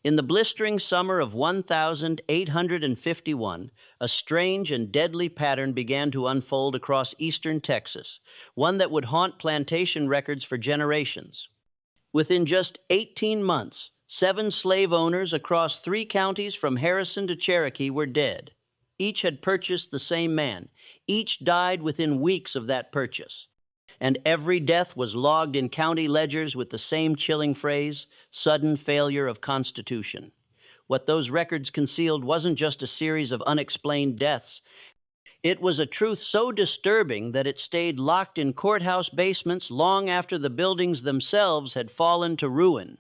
In the blistering summer of 1851, a strange and deadly pattern began to unfold across eastern Texas, one that would haunt plantation records for generations. Within just 18 months, 7 slave owners across 3 counties from Harrison to Cherokee were dead. Each had purchased the same man. Each died within weeks of that purchase. And every death was logged in county ledgers with the same chilling phrase, "sudden failure of constitution." What those records concealed wasn't just a series of unexplained deaths. It was a truth so disturbing that it stayed locked in courthouse basements long after the buildings themselves had fallen to ruin.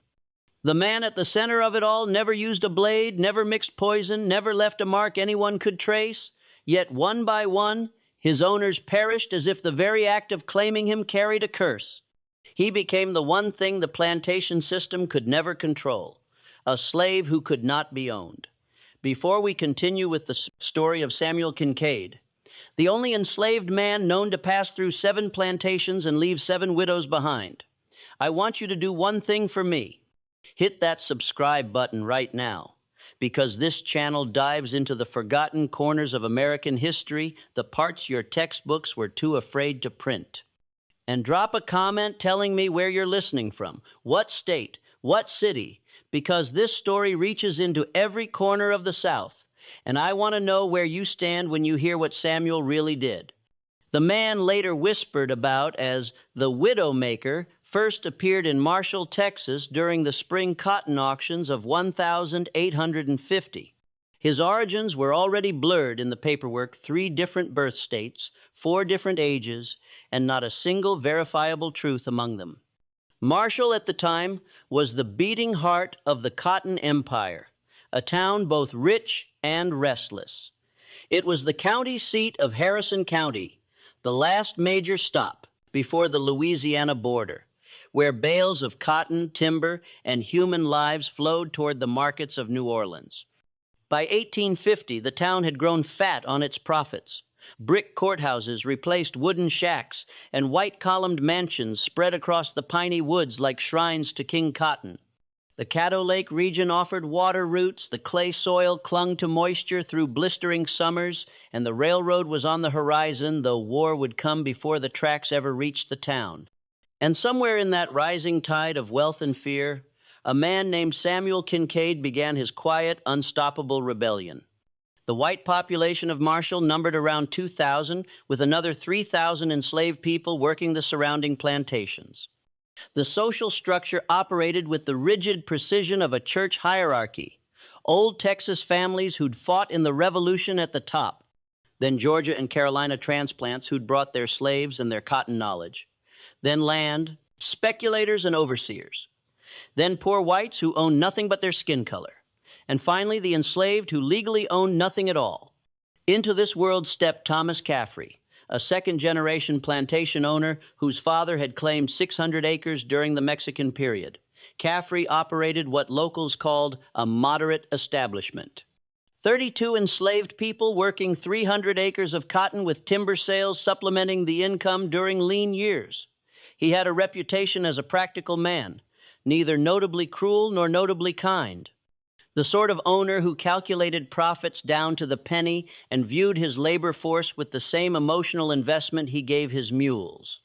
The man at the center of it all never used a blade, never mixed poison, never left a mark anyone could trace, yet one by one, his owners perished as if the very act of claiming him carried a curse. He became the one thing the plantation system could never control, a slave who could not be owned. Before we continue with the story of Samuel Kincaid, the only enslaved man known to pass through 7 plantations and leave 7 widows behind, I want you to do one thing for me. Hit that subscribe button right now, because this channel dives into the forgotten corners of American history, the parts your textbooks were too afraid to print. And drop a comment telling me where you're listening from, what state, what city, because this story reaches into every corner of the South, and I want to know where you stand when you hear what Samuel really did. The man later whispered about as the Widowmaker first appeared in Marshall, Texas during the spring cotton auctions of 1850. His origins were already blurred in the paperwork: 3 different birth states, 4 different ages, and not a single verifiable truth among them. Marshall at the time was the beating heart of the Cotton Empire, a town both rich and restless. It was the county seat of Harrison County, the last major stop before the Louisiana border, where bales of cotton, timber, and human lives flowed toward the markets of New Orleans. By 1850, the town had grown fat on its profits. Brick courthouses replaced wooden shacks, and white-columned mansions spread across the piney woods like shrines to King Cotton. The Caddo Lake region offered water routes, the clay soil clung to moisture through blistering summers, and the railroad was on the horizon, though war would come before the tracks ever reached the town. And somewhere in that rising tide of wealth and fear, a man named Samuel Kincaid began his quiet, unstoppable rebellion. The white population of Marshall numbered around 2,000, with another 3,000 enslaved people working the surrounding plantations. The social structure operated with the rigid precision of a church hierarchy. Old Texas families who'd fought in the Revolution at the top, then Georgia and Carolina transplants who'd brought their slaves and their cotton knowledge, then land, speculators, and overseers, then poor whites who owned nothing but their skin color, and finally the enslaved who legally owned nothing at all. Into this world stepped Thomas Caffrey, a second-generation plantation owner whose father had claimed 600 acres during the Mexican period. Caffrey operated what locals called a moderate establishment. 32 enslaved people working 300 acres of cotton with timber sales supplementing the income during lean years. He had a reputation as a practical man, neither notably cruel nor notably kind. The sort of owner who calculated profits down to the penny and viewed his labor force with the same emotional investment he gave his mules.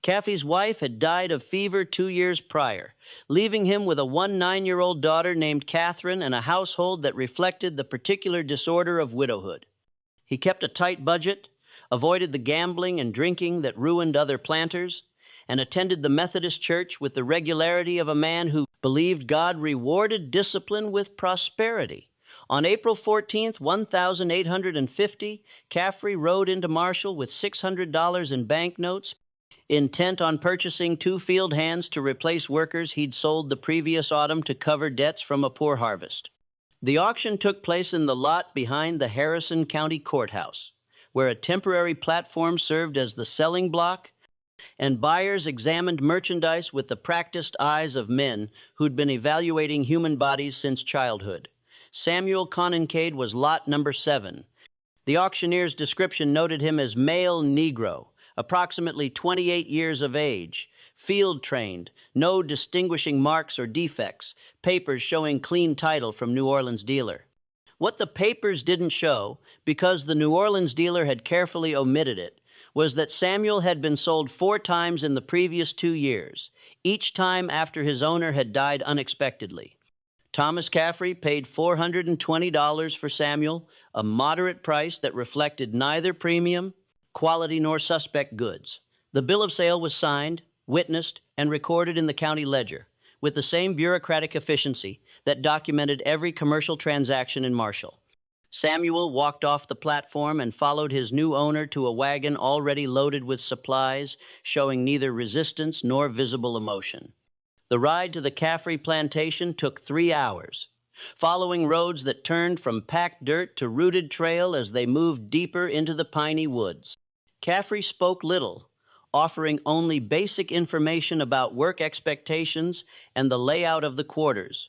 Caffey's wife had died of fever 2 years prior, leaving him with a 9-year-old daughter named Catherine and a household that reflected the particular disorder of widowhood. He kept a tight budget, avoided the gambling and drinking that ruined other planters, and attended the Methodist Church with the regularity of a man who believed God rewarded discipline with prosperity. On April 14th, 1850, Caffrey rode into Marshall with $600 in banknotes, intent on purchasing 2 field hands to replace workers he'd sold the previous autumn to cover debts from a poor harvest. The auction took place in the lot behind the Harrison County Courthouse, where a temporary platform served as the selling block, and buyers examined merchandise with the practiced eyes of men who'd been evaluating human bodies since childhood. Samuel Kincaid was lot number 7. The auctioneer's description noted him as male Negro, approximately 28 years of age, field trained, no distinguishing marks or defects, papers showing clean title from New Orleans dealer. What the papers didn't show, because the New Orleans dealer had carefully omitted it, was that Samuel had been sold 4 times in the previous 2 years, each time after his owner had died unexpectedly. Thomas Caffrey paid $420 for Samuel, a moderate price that reflected neither premium, quality, nor suspect goods. The bill of sale was signed, witnessed, and recorded in the county ledger, with the same bureaucratic efficiency that documented every commercial transaction in Marshall. Samuel walked off the platform and followed his new owner to a wagon already loaded with supplies, showing neither resistance nor visible emotion. The ride to the Caffrey plantation took 3 hours, following roads that turned from packed dirt to rooted trail as they moved deeper into the piney woods. Caffrey spoke little, offering only basic information about work expectations and the layout of the quarters.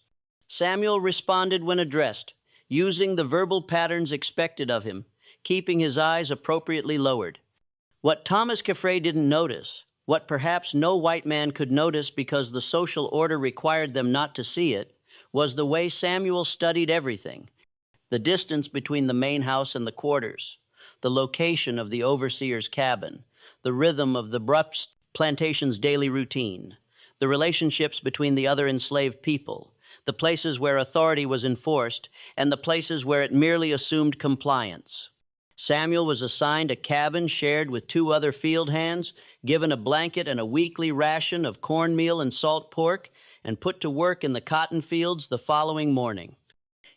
Samuel responded when addressed, using the verbal patterns expected of him, keeping his eyes appropriately lowered. What Thomas Caffrey didn't notice, what perhaps no white man could notice because the social order required them not to see it, was the way Samuel studied everything: the distance between the main house and the quarters, the location of the overseer's cabin, the rhythm of the plantation's daily routine, the relationships between the other enslaved people, the places where authority was enforced, and the places where it merely assumed compliance. Samuel was assigned a cabin shared with 2 other field hands, given a blanket and a weekly ration of cornmeal and salt pork, and put to work in the cotton fields the following morning.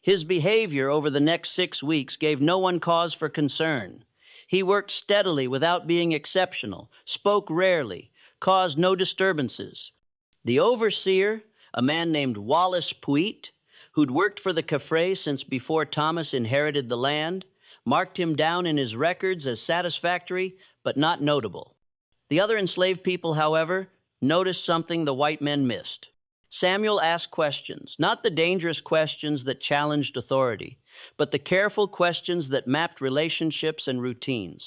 His behavior over the next 6 weeks gave no one cause for concern. He worked steadily without being exceptional, spoke rarely, caused no disturbances. The overseer, a man named Wallace Puit, who'd worked for the Caffrey since before Thomas inherited the land, marked him down in his records as satisfactory but not notable. The other enslaved people, however, noticed something the white men missed. Samuel asked questions, not the dangerous questions that challenged authority, but the careful questions that mapped relationships and routines.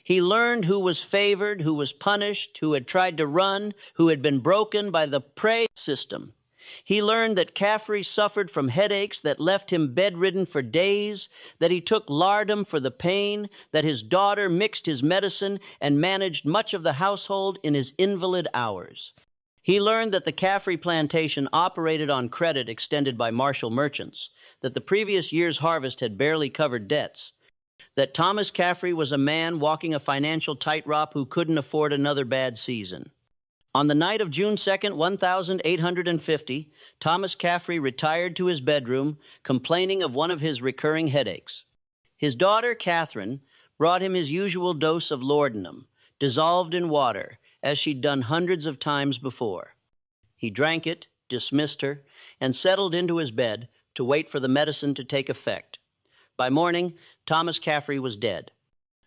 He learned who was favored, who was punished, who had tried to run, who had been broken by the prey system. He learned that Caffrey suffered from headaches that left him bedridden for days, that he took lardum for the pain, that his daughter mixed his medicine and managed much of the household in his invalid hours. He learned that the Caffrey plantation operated on credit extended by Marshall merchants, that the previous year's harvest had barely covered debts, that Thomas Caffrey was a man walking a financial tightrope who couldn't afford another bad season. On the night of June 2nd, 1850, Thomas Caffrey retired to his bedroom, complaining of one of his recurring headaches. His daughter, Catherine, brought him his usual dose of laudanum, dissolved in water, as she'd done hundreds of times before. He drank it, dismissed her, and settled into his bed to wait for the medicine to take effect. By morning, Thomas Caffrey was dead.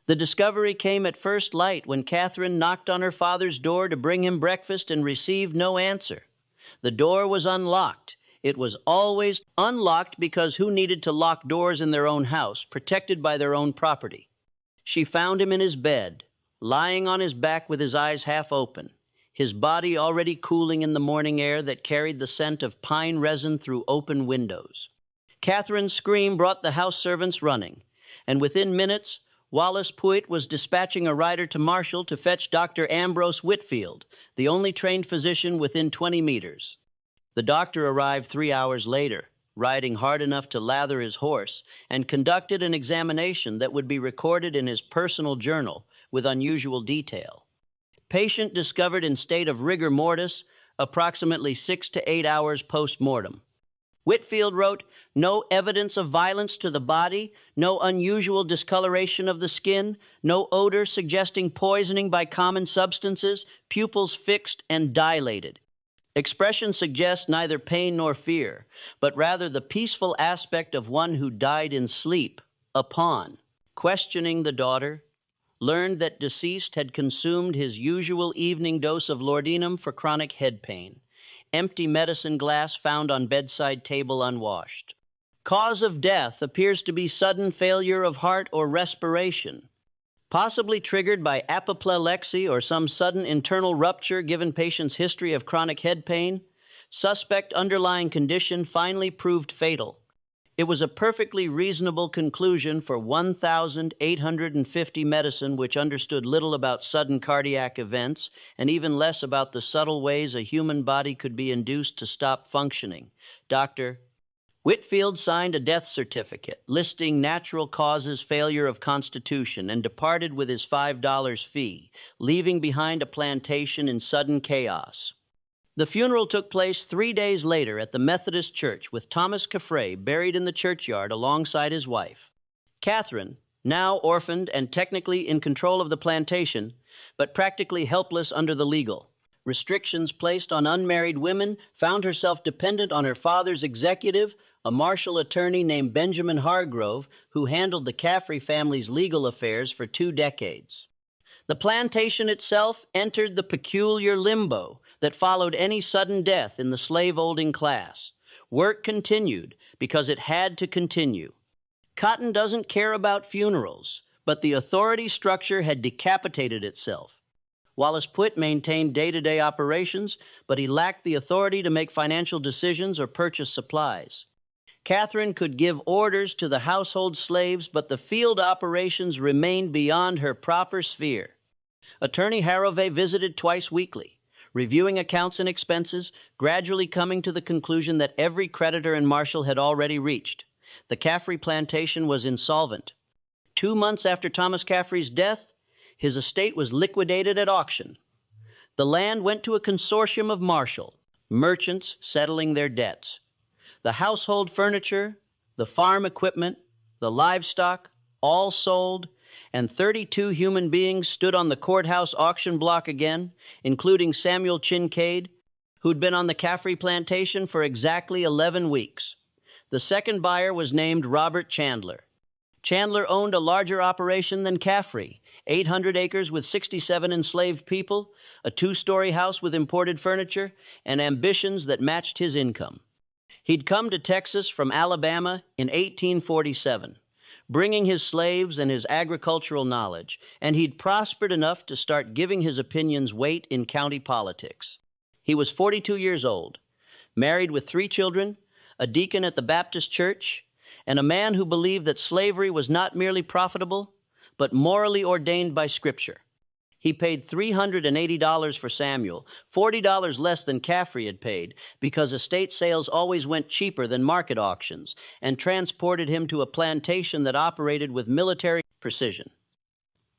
The discovery came at first light when Catherine knocked on her father's door to bring him breakfast and received no answer. The door was unlocked. It was always unlocked because who needed to lock doors in their own house, protected by their own property? She found him in his bed, lying on his back with his eyes half open, his body already cooling in the morning air that carried the scent of pine resin through open windows. Catherine's scream brought the house servants running, and within minutes, Wallace Puit was dispatching a rider to Marshall to fetch Dr. Ambrose Whitfield, the only trained physician within 20 meters. The doctor arrived 3 hours later, riding hard enough to lather his horse, and conducted an examination that would be recorded in his personal journal with unusual detail. Patient discovered in state of rigor mortis approximately 6 to 8 hours post-mortem. Whitfield wrote, "No evidence of violence to the body, no unusual discoloration of the skin, no odor suggesting poisoning by common substances, pupils fixed and dilated. Expression suggests neither pain nor fear, but rather the peaceful aspect of one who died in sleep. Upon questioning the daughter, learned that deceased had consumed his usual evening dose of laudanum for chronic head pain. Empty medicine glass found on bedside table unwashed. Cause of death appears to be sudden failure of heart or respiration. Possibly triggered by apoplexy or some sudden internal rupture given patient's history of chronic head pain, suspect underlying condition finally proved fatal. It was a perfectly reasonable conclusion for 1,850 medicine which understood little about sudden cardiac events and even less about the subtle ways a human body could be induced to stop functioning. Dr. Whitfield signed a death certificate listing natural causes failure of constitution and departed with his $5 fee, leaving behind a plantation in sudden chaos. The funeral took place 3 days later at the Methodist Church with Thomas Caffrey buried in the churchyard alongside his wife. Catherine, now orphaned and technically in control of the plantation, but practically helpless under the legal restrictions placed on unmarried women, found herself dependent on her father's executive, a martial attorney named Benjamin Hargrove, who handled the Caffrey family's legal affairs for 2 decades. The plantation itself entered the peculiar limbo that followed any sudden death in the slave-holding class. Work continued because it had to continue. Cotton doesn't care about funerals, but the authority structure had decapitated itself. Wallace Pitt maintained day-to-day operations, but he lacked the authority to make financial decisions or purchase supplies. Catherine could give orders to the household slaves, but the field operations remained beyond her proper sphere. Attorney Harroway visited twice weekly, reviewing accounts and expenses, gradually coming to the conclusion that every creditor in Marshall had already reached. The Caffrey plantation was insolvent. 2 months after Thomas Caffrey's death, his estate was liquidated at auction. The land went to a consortium of Marshall, merchants settling their debts. The household furniture, the farm equipment, the livestock, all sold, and 32 human beings stood on the courthouse auction block again, including Samuel Kincaid, who'd been on the Caffrey plantation for exactly 11 weeks. The second buyer was named Robert Chandler. Chandler owned a larger operation than Caffrey, 800 acres with 67 enslaved people, a 2-story house with imported furniture, and ambitions that matched his income. He'd come to Texas from Alabama in 1847, bringing his slaves and his agricultural knowledge, and he'd prospered enough to start giving his opinions weight in county politics. He was 42 years old, married with 3 children, a deacon at the Baptist church, and a man who believed that slavery was not merely profitable, but morally ordained by Scripture. He paid $380 for Samuel, $40 less than Caffrey had paid, because estate sales always went cheaper than market auctions, and transported him to a plantation that operated with military precision.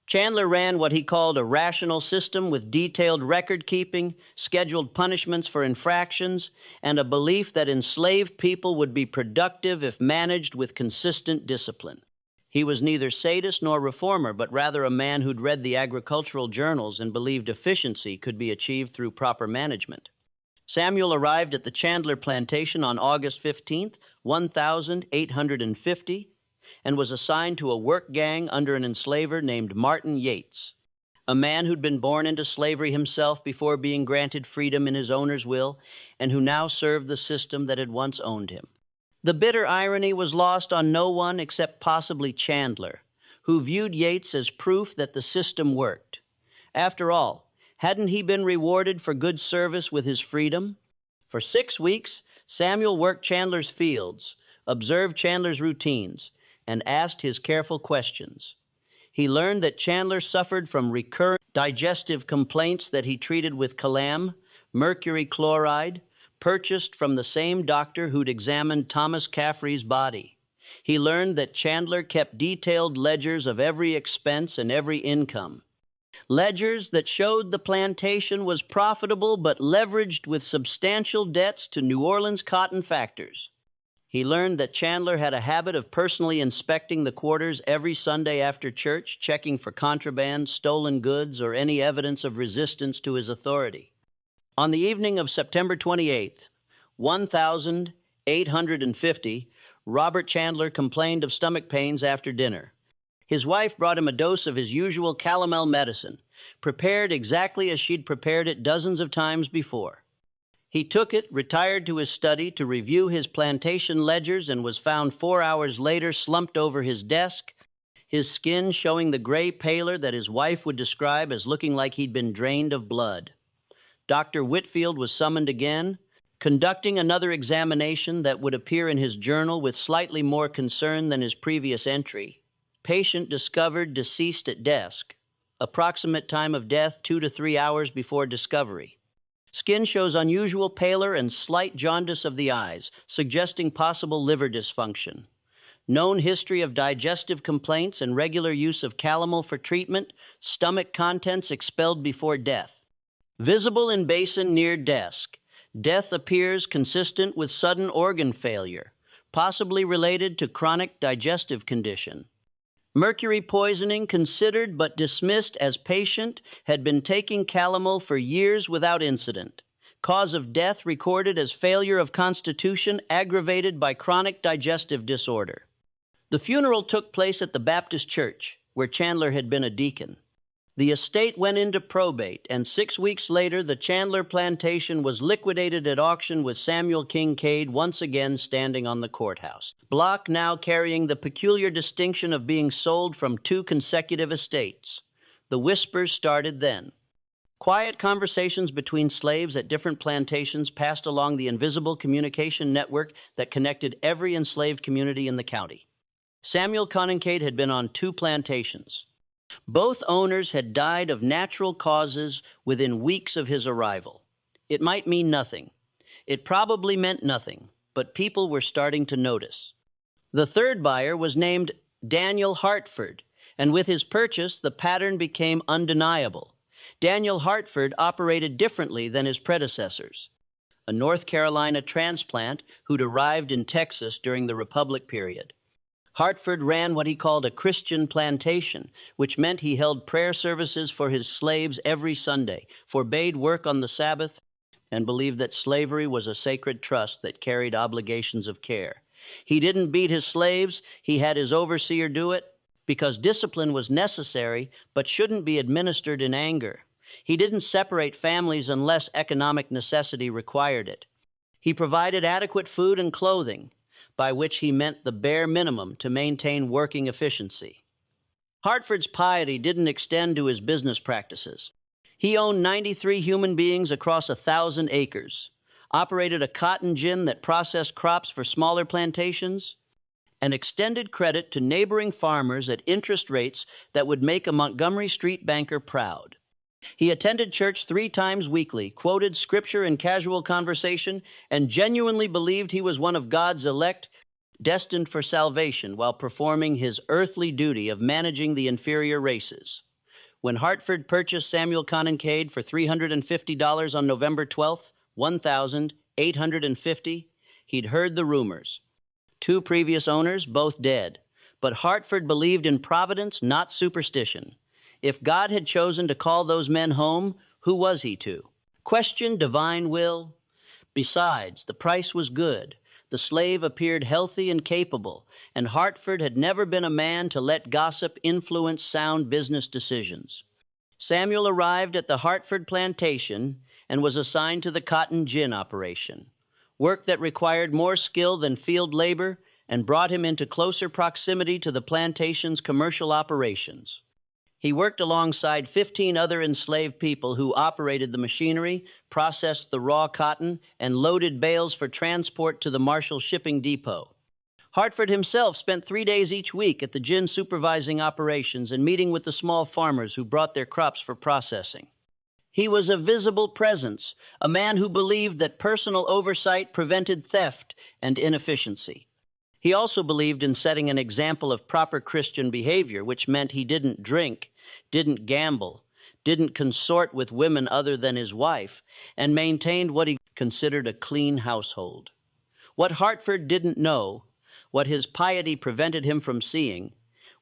Chandler ran what he called a rational system with detailed record-keeping, scheduled punishments for infractions, and a belief that enslaved people would be productive if managed with consistent discipline. He was neither sadist nor reformer, but rather a man who'd read the agricultural journals and believed efficiency could be achieved through proper management. Samuel arrived at the Chandler plantation on August 15th, 1850, and was assigned to a work gang under an enslaver named Martin Yates, a man who'd been born into slavery himself before being granted freedom in his owner's will, and who now served the system that had once owned him. The bitter irony was lost on no one except possibly Chandler, who viewed Yates as proof that the system worked. After all, hadn't he been rewarded for good service with his freedom? For 6 weeks, Samuel worked Chandler's fields, observed Chandler's routines, and asked his careful questions. He learned that Chandler suffered from recurrent digestive complaints that he treated with calam, mercury chloride, purchased from the same doctor who'd examined Thomas Caffrey's body. He learned that Chandler kept detailed ledgers of every expense and every income. Ledgers that showed the plantation was profitable but leveraged with substantial debts to New Orleans cotton factors. He learned that Chandler had a habit of personally inspecting the quarters every Sunday after church, checking for contraband, stolen goods, or any evidence of resistance to his authority. On the evening of September 28th, 1850, Robert Chandler complained of stomach pains after dinner. His wife brought him a dose of his usual calomel medicine, prepared exactly as she'd prepared it dozens of times before. He took it, retired to his study to review his plantation ledgers, and was found 4 hours later slumped over his desk, his skin showing the gray pallor that his wife would describe as looking like he'd been drained of blood. Dr. Whitfield was summoned again, conducting another examination that would appear in his journal with slightly more concern than his previous entry. Patient discovered deceased at desk. Approximate time of death 2 to 3 hours before discovery. Skin shows unusual pallor and slight jaundice of the eyes, suggesting possible liver dysfunction. Known history of digestive complaints and regular use of calomel for treatment, stomach contents expelled before death. Visible in basin near desk. Death appears consistent with sudden organ failure, possibly related to chronic digestive condition. Mercury poisoning considered but dismissed as patient had been taking calomel for years without incident. Cause of death recorded as failure of constitution aggravated by chronic digestive disorder. The funeral took place at the Baptist church, where Chandler had been a deacon. The estate went into probate, and 6 weeks later the Chandler plantation was liquidated at auction with Samuel Kincaid once again standing on the courthouse block, now carrying the peculiar distinction of being sold from 2 consecutive estates. The whispers started then. Quiet conversations between slaves at different plantations passed along the invisible communication network that connected every enslaved community in the county. Samuel Kincaid had been on 2 plantations. Both owners had died of natural causes within weeks of his arrival. It might mean nothing. It probably meant nothing, but people were starting to notice. The third buyer was named Daniel Hartford, and with his purchase, the pattern became undeniable. Daniel Hartford operated differently than his predecessors. A North Carolina transplant who'd arrived in Texas during the Republic period. Hartford ran what he called a Christian plantation, which meant he held prayer services for his slaves every Sunday, forbade work on the Sabbath, and believed that slavery was a sacred trust that carried obligations of care. He didn't beat his slaves, he had his overseer do it, because discipline was necessary but shouldn't be administered in anger. He didn't separate families unless economic necessity required it. He provided adequate food and clothing, by which he meant the bare minimum to maintain working efficiency. Hartford's piety didn't extend to his business practices. He owned 93 human beings across 1,000 acres, operated a cotton gin that processed crops for smaller plantations, and extended credit to neighboring farmers at interest rates that would make a Montgomery Street banker proud. He attended church 3 times weekly, quoted scripture in casual conversation, and genuinely believed he was one of God's elect, destined for salvation while performing his earthly duty of managing the inferior races. When Hartford purchased Samuel Kincaid for $350 on November 12th, 1850, he'd heard the rumors. 2 previous owners, both dead, but Hartford believed in providence, not superstition. If God had chosen to call those men home, who was he to question divine will? Besides, the price was good. The slave appeared healthy and capable, and Hartford had never been a man to let gossip influence sound business decisions. Samuel arrived at the Hartford plantation and was assigned to the cotton gin operation, work that required more skill than field labor and brought him into closer proximity to the plantation's commercial operations. He worked alongside 15 other enslaved people who operated the machinery, processed the raw cotton, and loaded bales for transport to the Marshall Shipping Depot. Hartford himself spent 3 days each week at the gin supervising operations and meeting with the small farmers who brought their crops for processing. He was a visible presence, a man who believed that personal oversight prevented theft and inefficiency. He also believed in setting an example of proper Christian behavior, which meant he didn't drink, didn't gamble, didn't consort with women other than his wife, and maintained what he considered a clean household. What Hartford didn't know, what his piety prevented him from seeing,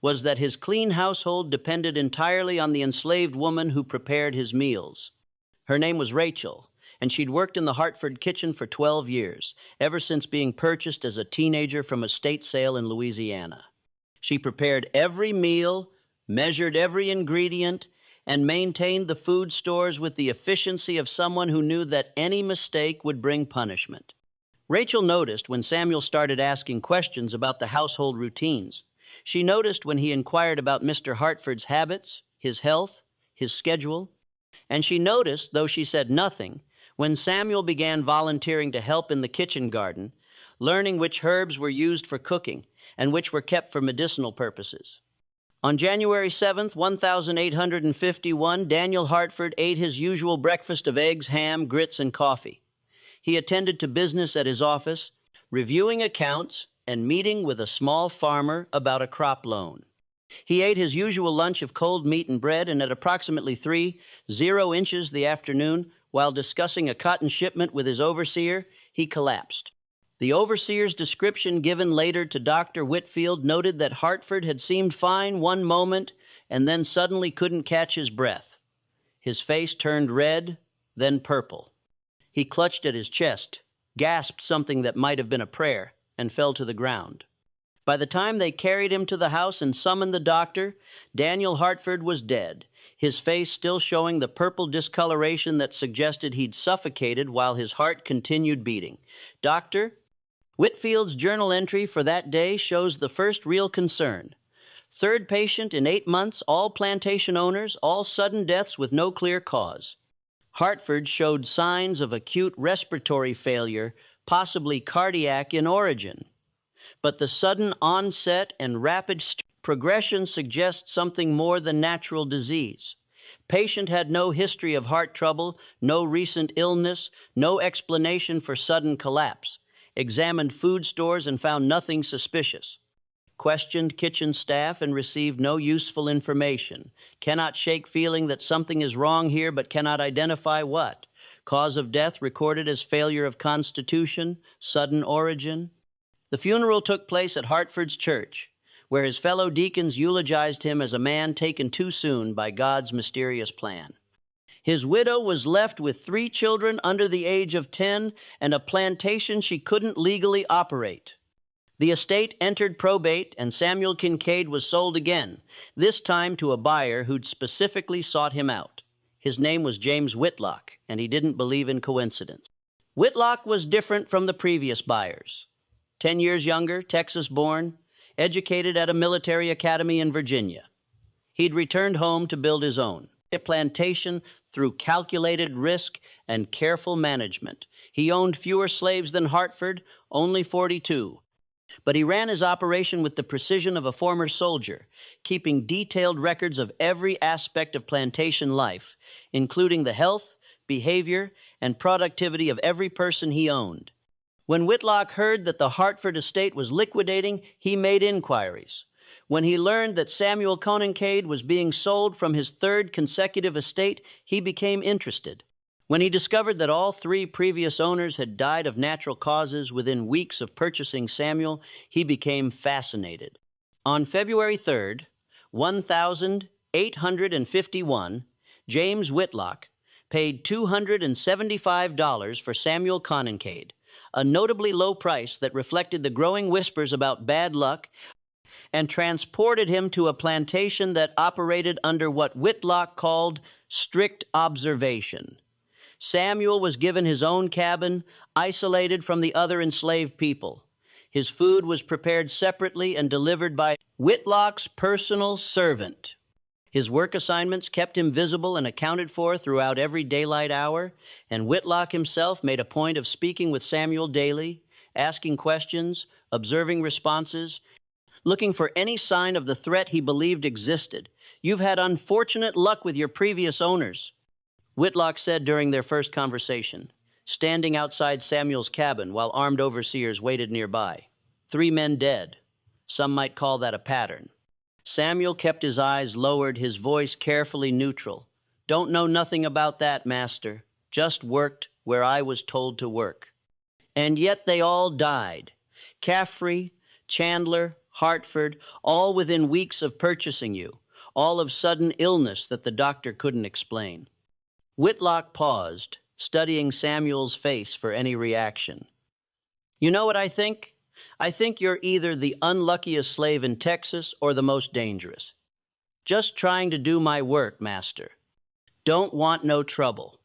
was that his clean household depended entirely on the enslaved woman who prepared his meals. Her name was Rachel, and she'd worked in the Hartford kitchen for 12 years, ever since being purchased as a teenager from a state sale in Louisiana. She prepared every meal, measured every ingredient, and maintained the food stores with the efficiency of someone who knew that any mistake would bring punishment. Rachel noticed when Samuel started asking questions about the household routines. She noticed when he inquired about Mr. Hartford's habits, his health, his schedule, and she noticed, though she said nothing, when Samuel began volunteering to help in the kitchen garden, learning which herbs were used for cooking and which were kept for medicinal purposes. On January 7th, 1851, Daniel Hartford ate his usual breakfast of eggs, ham, grits, and coffee. He attended to business at his office, reviewing accounts and meeting with a small farmer about a crop loan. He ate his usual lunch of cold meat and bread, and at approximately 3:00 the afternoon, while discussing a cotton shipment with his overseer, he collapsed. The overseer's description given later to Dr. Whitfield noted that Hartford had seemed fine one moment and then suddenly couldn't catch his breath. His face turned red, then purple. He clutched at his chest, gasped something that might have been a prayer, and fell to the ground. By the time they carried him to the house and summoned the doctor, Daniel Hartford was dead, his face still showing the purple discoloration that suggested he'd suffocated while his heart continued beating. Dr. Whitfield's journal entry for that day shows the first real concern. Third patient in 8 months, all plantation owners, all sudden deaths with no clear cause. Hartford showed signs of acute respiratory failure, possibly cardiac in origin. But the sudden onset and rapid progression suggests something more than natural disease. Patient had no history of heart trouble, no recent illness, no explanation for sudden collapse. Examined food stores and found nothing suspicious. Questioned kitchen staff and received no useful information. Cannot shake feeling that something is wrong here but cannot identify what. Cause of death recorded as failure of constitution, sudden origin. The funeral took place at Hartford's church, where his fellow deacons eulogized him as a man taken too soon by God's mysterious plan. His widow was left with 3 children under the age of 10 and a plantation she couldn't legally operate. The estate entered probate, and Samuel Kincaid was sold again, this time to a buyer who'd specifically sought him out. His name was James Whitlock, and he didn't believe in coincidence. Whitlock was different from the previous buyers. 10 years younger, Texas-born, educated at a military academy in Virginia. He'd returned home to build his own, a plantation through calculated risk and careful management. He owned fewer slaves than Hartford, only 42. But he ran his operation with the precision of a former soldier, keeping detailed records of every aspect of plantation life, including the health, behavior, and productivity of every person he owned. When Whitlock heard that the Hartford estate was liquidating, he made inquiries. When he learned that Samuel Kincaid was being sold from his 3rd consecutive estate, he became interested. When he discovered that all 3 previous owners had died of natural causes within weeks of purchasing Samuel, he became fascinated. On February 3rd, 1851, James Whitlock paid $275 for Samuel Kincaid, a notably low price that reflected the growing whispers about bad luck, and transported him to a plantation that operated under what Whitlock called strict observation. Samuel was given his own cabin, isolated from the other enslaved people. His food was prepared separately and delivered by Whitlock's personal servant. His work assignments kept him visible and accounted for throughout every daylight hour, and Whitlock himself made a point of speaking with Samuel daily, asking questions, observing responses, looking for any sign of the threat he believed existed. "You've had unfortunate luck with your previous owners," Whitlock said during their first conversation, standing outside Samuel's cabin while armed overseers waited nearby. 3 men dead. Some might call that a pattern. Samuel kept his eyes lowered, his voice carefully neutral. "Don't know nothing about that, master. Just worked where I was told to work." And yet they all died. Caffrey, Chandler, Hartford, all within weeks of purchasing you, all of sudden illness that the doctor couldn't explain. Whitlock paused, studying Samuel's face for any reaction. "You know what I think? I think you're either the unluckiest slave in Texas or the most dangerous. Just trying to do my work, master. Don't want no trouble.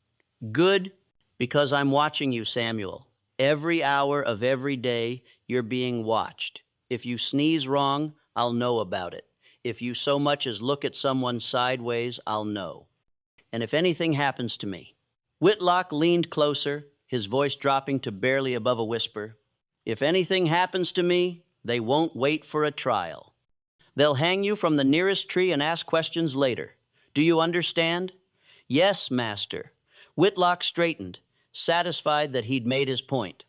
Good, because I'm watching you, Samuel. Every hour of every day, you're being watched. If you sneeze wrong, I'll know about it. If you so much as look at someone sideways, I'll know. And if anything happens to me. Whitlock leaned closer, his voice dropping to barely above a whisper. If anything happens to me, they won't wait for a trial. They'll hang you from the nearest tree and ask questions later. Do you understand? Yes, master. Whitlock straightened, satisfied that he'd made his point.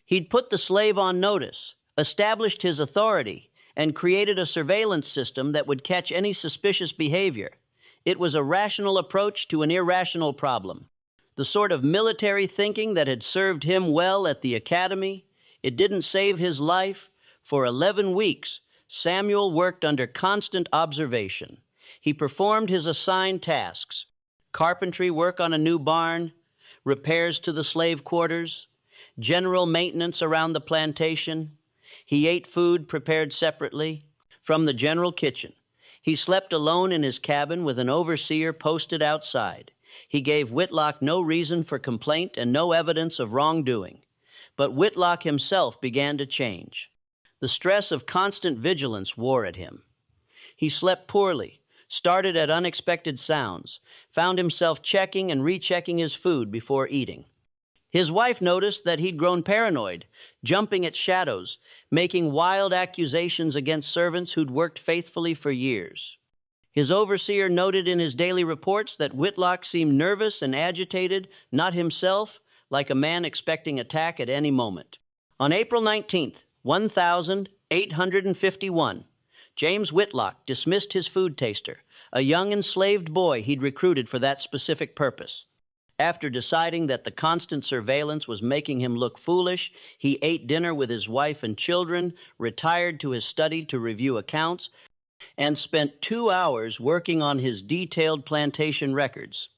He'd put the slave on notice, established his authority, and created a surveillance system that would catch any suspicious behavior. It was a rational approach to an irrational problem. The sort of military thinking that had served him well at the academy. It didn't save his life. For 11 weeks, Samuel worked under constant observation. He performed his assigned tasks: carpentry work on a new barn, repairs to the slave quarters, general maintenance around the plantation. He ate food prepared separately from the general kitchen. He slept alone in his cabin with an overseer posted outside. He gave Whitlock no reason for complaint and no evidence of wrongdoing. But Whitlock himself began to change. The stress of constant vigilance wore at him. He slept poorly, started at unexpected sounds, found himself checking and rechecking his food before eating. His wife noticed that he'd grown paranoid, jumping at shadows, making wild accusations against servants who'd worked faithfully for years. His overseer noted in his daily reports that Whitlock seemed nervous and agitated, not himself, like a man expecting attack at any moment. On April 19th, 1851, James Whitlock dismissed his food taster, a young enslaved boy he'd recruited for that specific purpose. After deciding that the constant surveillance was making him look foolish, he ate dinner with his wife and children, retired to his study to review accounts, and spent 2 hours working on his detailed plantation records.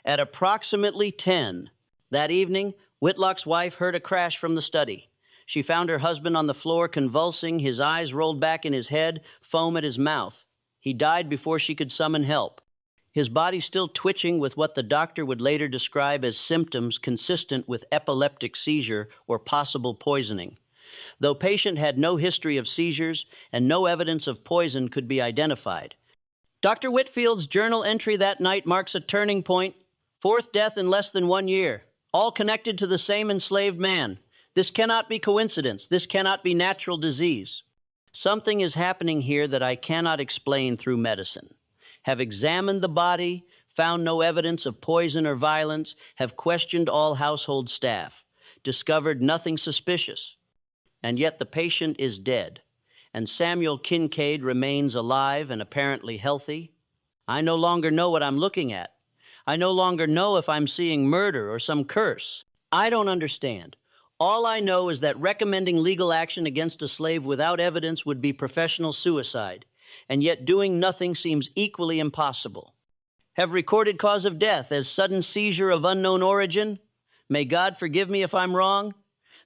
At approximately 10 that evening, Whitlock's wife heard a crash from the study. She found her husband on the floor convulsing, his eyes rolled back in his head, foam at his mouth. He died before she could summon help. His body still twitching with what the doctor would later describe as symptoms consistent with epileptic seizure or possible poisoning. Though patient had no history of seizures and no evidence of poison could be identified. Dr. Whitfield's journal entry that night marks a turning point. 4th death in less than 1 year, all connected to the same enslaved man. This cannot be coincidence. This cannot be natural disease. Something is happening here that I cannot explain through medicine. Have examined the body, found no evidence of poison or violence, have questioned all household staff, discovered nothing suspicious. And yet the patient is dead, and Samuel Kincaid remains alive and apparently healthy. I no longer know what I'm looking at. I no longer know if I'm seeing murder or some curse. I don't understand. All I know is that recommending legal action against a slave without evidence would be professional suicide, and yet doing nothing seems equally impossible. Have recorded cause of death as sudden seizure of unknown origin. May God forgive me if I'm wrong.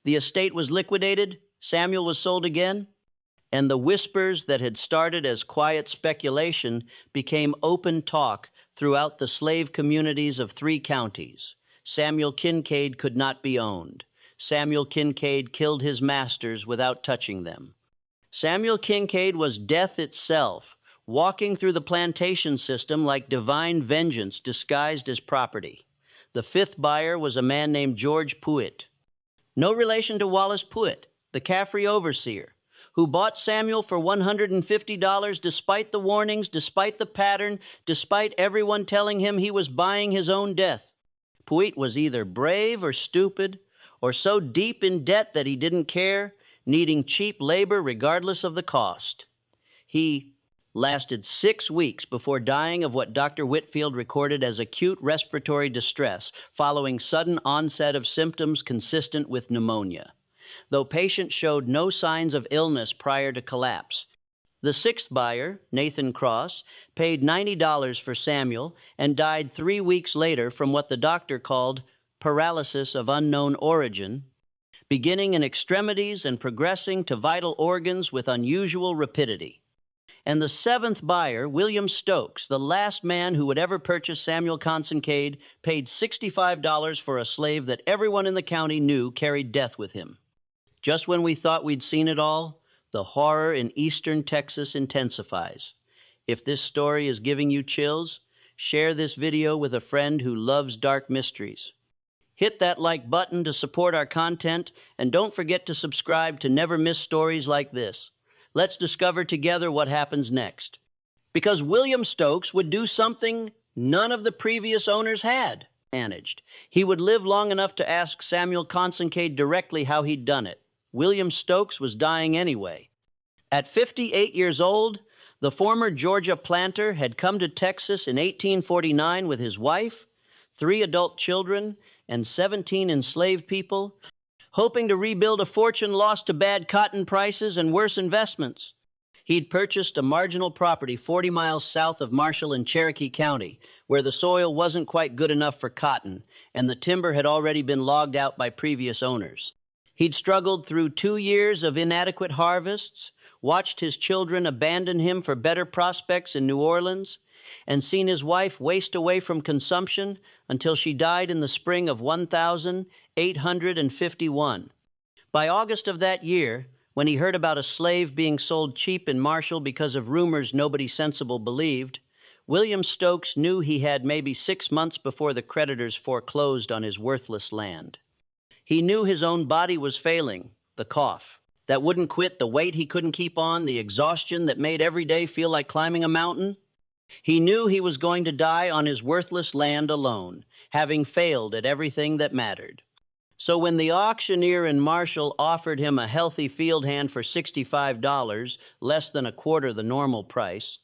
The estate was liquidated, Samuel was sold again, and the whispers that had started as quiet speculation became open talk throughout the slave communities of 3 counties. Samuel Kincaid could not be owned. Samuel Kincaid killed his masters without touching them. Samuel Kincaid was death itself, walking through the plantation system like divine vengeance disguised as property. The 5th buyer was a man named George Puitt. No relation to Wallace Puitt, the Caffrey overseer, who bought Samuel for $150 despite the warnings, despite the pattern, despite everyone telling him he was buying his own death. Puitt was either brave or stupid, or so deep in debt that he didn't care, needing cheap labor regardless of the cost. He lasted 6 weeks before dying of what Dr. Whitfield recorded as acute respiratory distress following sudden onset of symptoms consistent with pneumonia. Though patient showed no signs of illness prior to collapse. The 6th buyer, Nathan Cross, paid $90 for Samuel and died 3 weeks later from what the doctor called paralysis of unknown origin, beginning in extremities and progressing to vital organs with unusual rapidity. And the 7th buyer, William Stokes, the last man who would ever purchase Samuel Kincaid, paid $65 for a slave that everyone in the county knew carried death with him. Just when we thought we'd seen it all, The horror in eastern Texas intensifies. If this story is giving you chills, share this video with a friend who loves dark mysteries. Hit that like button to support our content, and don't forget to subscribe to never miss stories like this. Let's discover together what happens next. Because William Stokes would do something none of the previous owners had managed. He would live long enough to ask Samuel Consincade directly how he'd done it. William Stokes was dying anyway. At 58 years old, the former Georgia planter had come to Texas in 1849 with his wife, 3 adult children, and 17 enslaved people, hoping to rebuild a fortune lost to bad cotton prices and worse investments. He'd purchased a marginal property 40 miles south of Marshall in Cherokee County, where the soil wasn't quite good enough for cotton, and the timber had already been logged out by previous owners. He'd struggled through 2 years of inadequate harvests, watched his children abandon him for better prospects in New Orleans, and seen his wife waste away from consumption until she died in the spring of 1851. By August of that year, when he heard about a slave being sold cheap in Marshall because of rumors nobody sensible believed, William Stokes knew he had maybe 6 months before the creditors foreclosed on his worthless land. He knew his own body was failing, the cough that wouldn't quit, the weight he couldn't keep on, the exhaustion that made every day feel like climbing a mountain. He knew he was going to die on his worthless land alone, having failed at everything that mattered. So when the auctioneer in Marshall offered him a healthy field hand for $65, less than a quarter the normal price,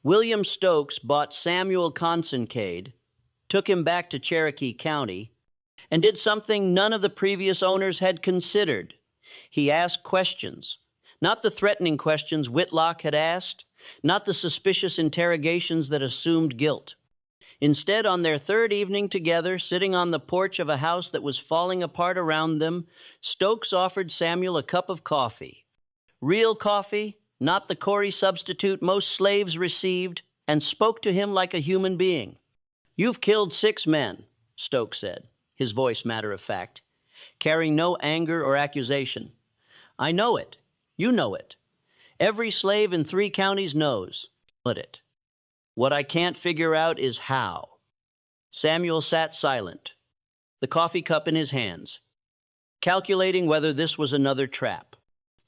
William Stokes bought Samuel Consincade, took him back to Cherokee County, and did something none of the previous owners had considered. He asked questions, not the threatening questions Whitlock had asked, not the suspicious interrogations that assumed guilt. Instead, on their 3rd evening together, sitting on the porch of a house that was falling apart around them, Stokes offered Samuel a cup of coffee. Real coffee, not the Corey substitute most slaves received, and spoke to him like a human being. "You've killed 6 men," Stokes said, his voice matter of fact, carrying no anger or accusation. "I know it. You know it. Every slave in 3 counties knows it. What I can't figure out is how." Samuel sat silent, the coffee cup in his hands, calculating whether this was another trap.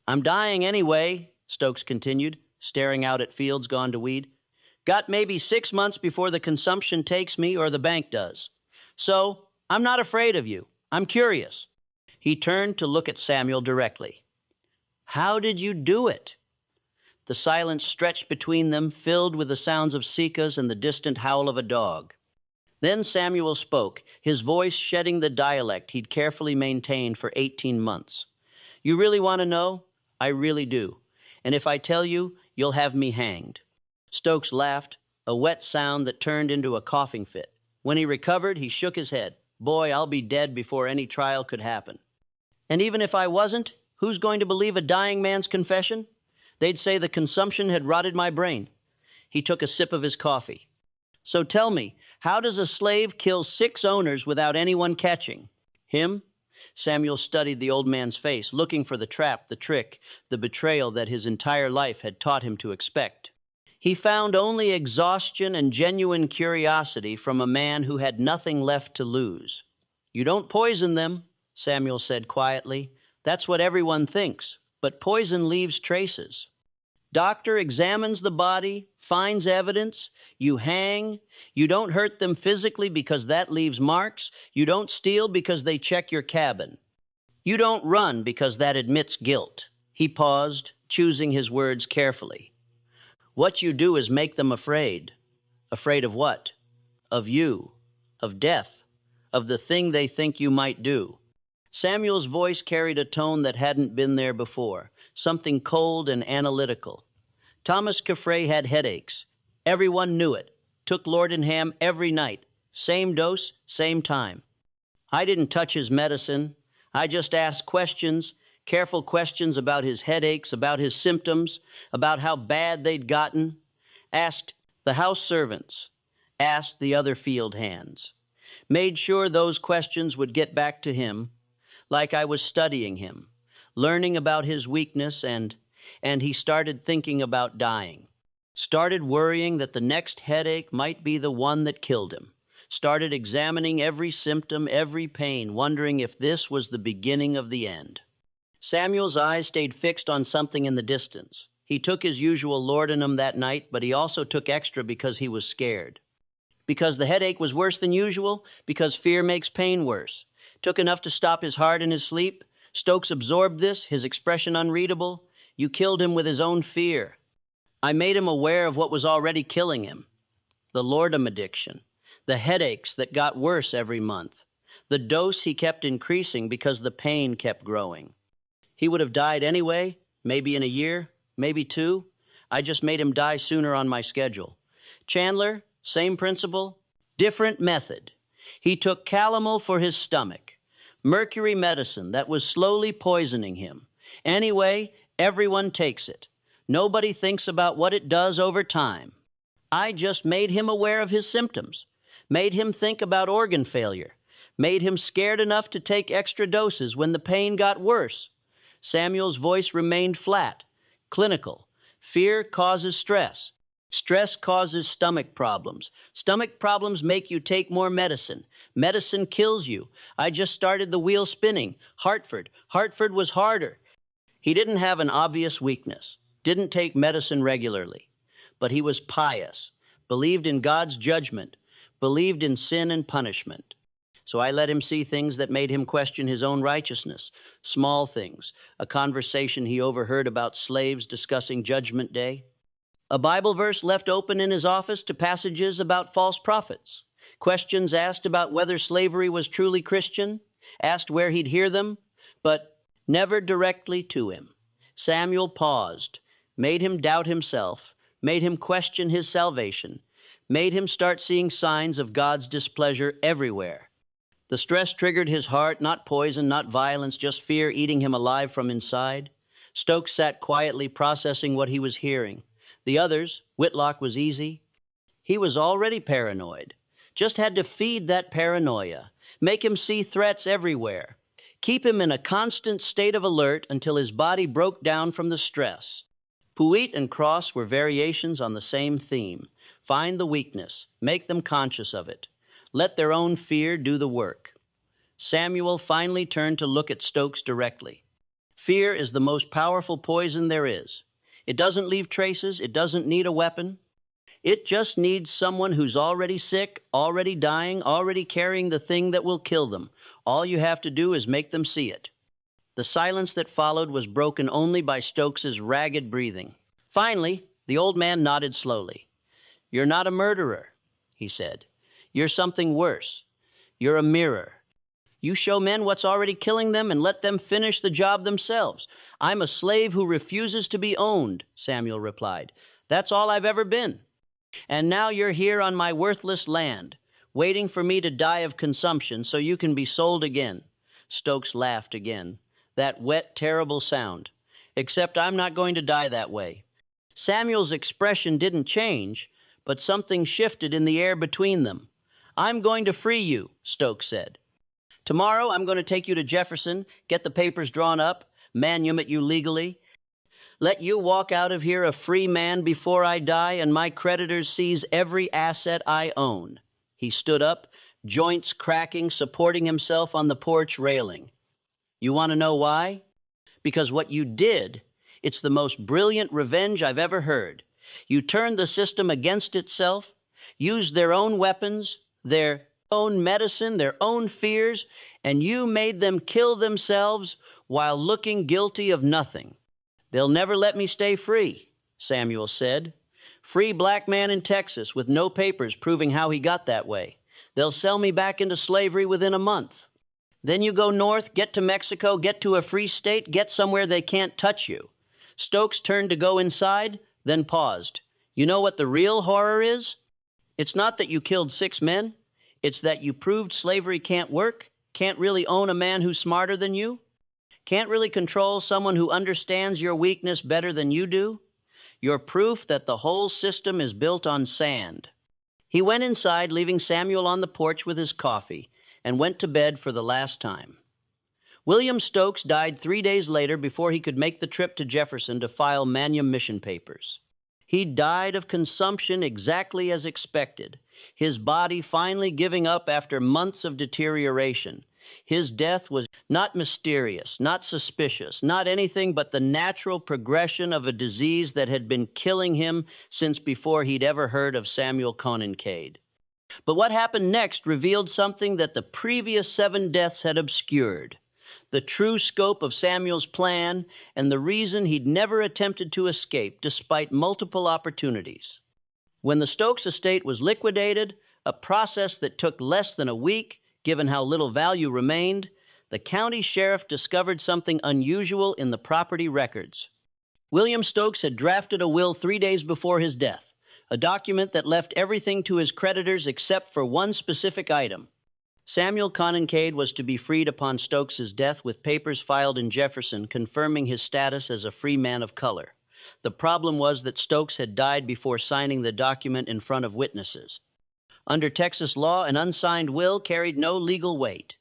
"I'm dying anyway," Stokes continued, staring out at fields gone to weed. "Got maybe 6 months before the consumption takes me or the bank does. So I'm not afraid of you. I'm curious." He turned to look at Samuel directly. "How did you do it?" The silence stretched between them, filled with the sounds of cicadas and the distant howl of a dog. Then Samuel spoke, his voice shedding the dialect he'd carefully maintained for 18 months. "You really want to know? I really do. And if I tell you, you'll have me hanged." Stokes laughed, a wet sound that turned into a coughing fit. When he recovered, he shook his head. "Boy, I'll be dead before any trial could happen. And even if I wasn't, who's going to believe a dying man's confession? They'd say the consumption had rotted my brain." He took a sip of his coffee. "So tell me, how does a slave kill 6 owners without anyone catching him?" Samuel studied the old man's face, looking for the trap, the trick, the betrayal that his entire life had taught him to expect. He found only exhaustion and genuine curiosity from a man who had nothing left to lose. "You don't poison them," Samuel said quietly. "That's what everyone thinks, but poison leaves traces. Doctor examines the body, finds evidence, you hang. You don't hurt them physically because that leaves marks. You don't steal because they check your cabin. You don't run because that admits guilt." He paused, choosing his words carefully. "What you do is make them afraid." "Afraid of what?" "Of you, of death, of the thing they think you might do." Samuel's voice carried a tone that hadn't been there before, something cold and analytical. "Thomas Caffrey had headaches. Everyone knew it. Took Lordenham every night. Same dose, same time. I didn't touch his medicine. I just asked questions, careful questions about his headaches, about his symptoms, about how bad they'd gotten. Asked the house servants. Asked the other field hands. Made sure those questions would get back to him, like I was studying him, learning about his weakness, and and he started thinking about dying. Started worrying that the next headache might be the one that killed him. Started examining every symptom, every pain, wondering if this was the beginning of the end. Samuel's eyes stayed fixed on something in the distance. He took his usual laudanum that night, but he also took extra because he was scared. Because the headache was worse than usual, because fear makes pain worse. Took enough to stop his heart in his sleep. Stokes absorbed this, his expression unreadable. You killed him with his own fear. I made him aware of what was already killing him. The laudanum addiction. The headaches that got worse every month. The dose he kept increasing because the pain kept growing. He would have died anyway, maybe in a year, maybe 2. I just made him die sooner on my schedule. Chandler, same principle, different method. He took calomel for his stomach, mercury medicine that was slowly poisoning him. Anyway, everyone takes it. Nobody thinks about what it does over time. I just made him aware of his symptoms, made him think about organ failure, made him scared enough to take extra doses when the pain got worse. Samuel's voice remained flat, clinical. Fear causes stress. Stress causes stomach problems. Stomach problems make you take more medicine. Medicine kills you. I just started the wheel spinning. Hartford. Hartford was harder. He didn't have an obvious weakness, didn't take medicine regularly, but he was pious, believed in God's judgment, believed in sin and punishment. So I let him see things that made him question his own righteousness, small things, a conversation he overheard about slaves discussing Judgment Day, a Bible verse left open in his office to passages about false prophets, questions asked about whether slavery was truly Christian, asked where he'd hear them, but never directly to him. Samuel paused, made him doubt himself, made him question his salvation, made him start seeing signs of God's displeasure everywhere. The stress triggered his heart, not poison, not violence, just fear eating him alive from inside. Stokes sat quietly processing what he was hearing. The others, Whitlock was easy. He was already paranoid. Just had to feed that paranoia, make him see threats everywhere, keep him in a constant state of alert until his body broke down from the stress. Puit and Cross were variations on the same theme. Find the weakness, make them conscious of it. Let their own fear do the work. Samuel finally turned to look at Stokes directly. Fear is the most powerful poison there is. It doesn't leave traces. It doesn't need a weapon. It just needs someone who's already sick, already dying, already carrying the thing that will kill them. All you have to do is make them see it. The silence that followed was broken only by Stokes's ragged breathing. Finally, the old man nodded slowly. You're not a murderer, he said. You're something worse. You're a mirror. You show men what's already killing them and let them finish the job themselves. I'm a slave who refuses to be owned, Samuel replied. That's all I've ever been. And now you're here on my worthless land, waiting for me to die of consumption so you can be sold again. Stokes laughed again. That wet, terrible sound. Except I'm not going to die that way. Samuel's expression didn't change, but something shifted in the air between them. I'm going to free you, Stokes said. Tomorrow I'm going to take you to Jefferson, get the papers drawn up, manumit you legally, let you walk out of here a free man before I die and my creditors seize every asset I own. He stood up, joints cracking, supporting himself on the porch railing. You want to know why? Because what you did, it's the most brilliant revenge I've ever heard. You turned the system against itself, used their own weapons, their own medicine, their own fears, and you made them kill themselves while looking guilty of nothing. They'll never let me stay free, Samuel said. Free black man in Texas with no papers proving how he got that way. They'll sell me back into slavery within a month. Then you go north, get to Mexico, get to a free state, get somewhere they can't touch you. Stokes turned to go inside, then paused. You know what the real horror is? It's not that you killed 6 men. It's that you proved slavery can't work, can't really own a man who's smarter than you, can't really control someone who understands your weakness better than you do. You're proof that the whole system is built on sand. He went inside, leaving Samuel on the porch with his coffee, and went to bed for the last time. William Stokes died 3 days later before he could make the trip to Jefferson to file manumission papers. He died of consumption exactly as expected, his body finally giving up after months of deterioration. His death was not mysterious, not suspicious, not anything but the natural progression of a disease that had been killing him since before he'd ever heard of Samuel Conan-Cade. But what happened next revealed something that the previous 7 deaths had obscured: the true scope of Samuel's plan and the reason he'd never attempted to escape despite multiple opportunities. When the Stokes estate was liquidated, a process that took less than a week, given how little value remained, the county sheriff discovered something unusual in the property records. William Stokes had drafted a will 3 days before his death, a document that left everything to his creditors except for one specific item. Samuel Conan-Cade was to be freed upon Stokes's death, with papers filed in Jefferson confirming his status as a free man of color. The problem was that Stokes had died before signing the document in front of witnesses. Under Texas law, an unsigned will carried no legal weight.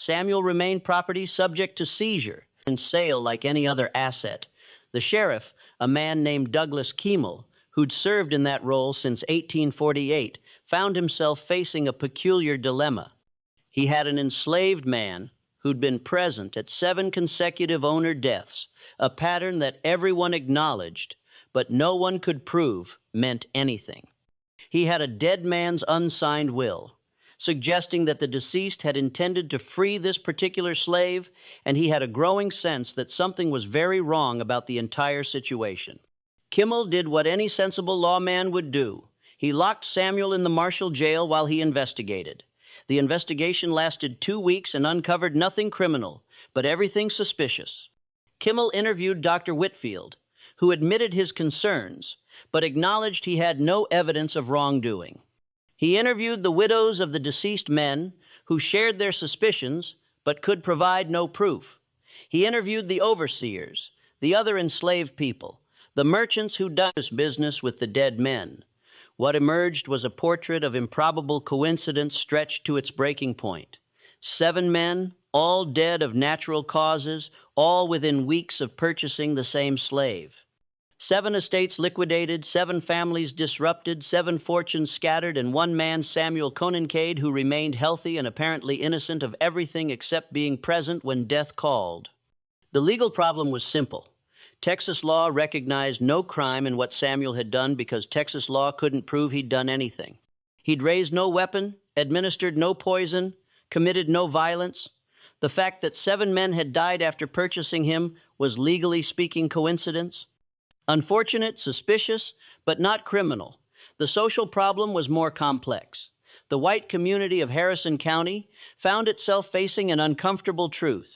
Samuel remained property subject to seizure and sale like any other asset. The sheriff, a man named Douglas Kiemel, who'd served in that role since 1848, found himself facing a peculiar dilemma. He had an enslaved man who'd been present at 7 consecutive owner deaths, a pattern that everyone acknowledged, but no one could prove meant anything. He had a dead man's unsigned will, suggesting that the deceased had intended to free this particular slave, and he had a growing sense that something was very wrong about the entire situation. Kimmel did what any sensible lawman would do. He locked Samuel in the Marshall jail while he investigated. The investigation lasted 2 weeks and uncovered nothing criminal, but everything suspicious. Kimmel interviewed Dr. Whitfield, who admitted his concerns, but acknowledged he had no evidence of wrongdoing. He interviewed the widows of the deceased men, who shared their suspicions, but could provide no proof. He interviewed the overseers, the other enslaved people, the merchants who done this business with the dead men. What emerged was a portrait of improbable coincidence stretched to its breaking point. 7 men, all dead of natural causes, all within weeks of purchasing the same slave. 7 estates liquidated, 7 families disrupted, 7 fortunes scattered, and one man, Samuel Conan-Cade, who remained healthy and apparently innocent of everything except being present when death called. The legal problem was simple. Texas law recognized no crime in what Samuel had done because Texas law couldn't prove he'd done anything. He'd raised no weapon, administered no poison, committed no violence. The fact that 7 men had died after purchasing him was, legally speaking, coincidence. Unfortunate, suspicious, but not criminal. The social problem was more complex. The white community of Harrison County found itself facing an uncomfortable truth.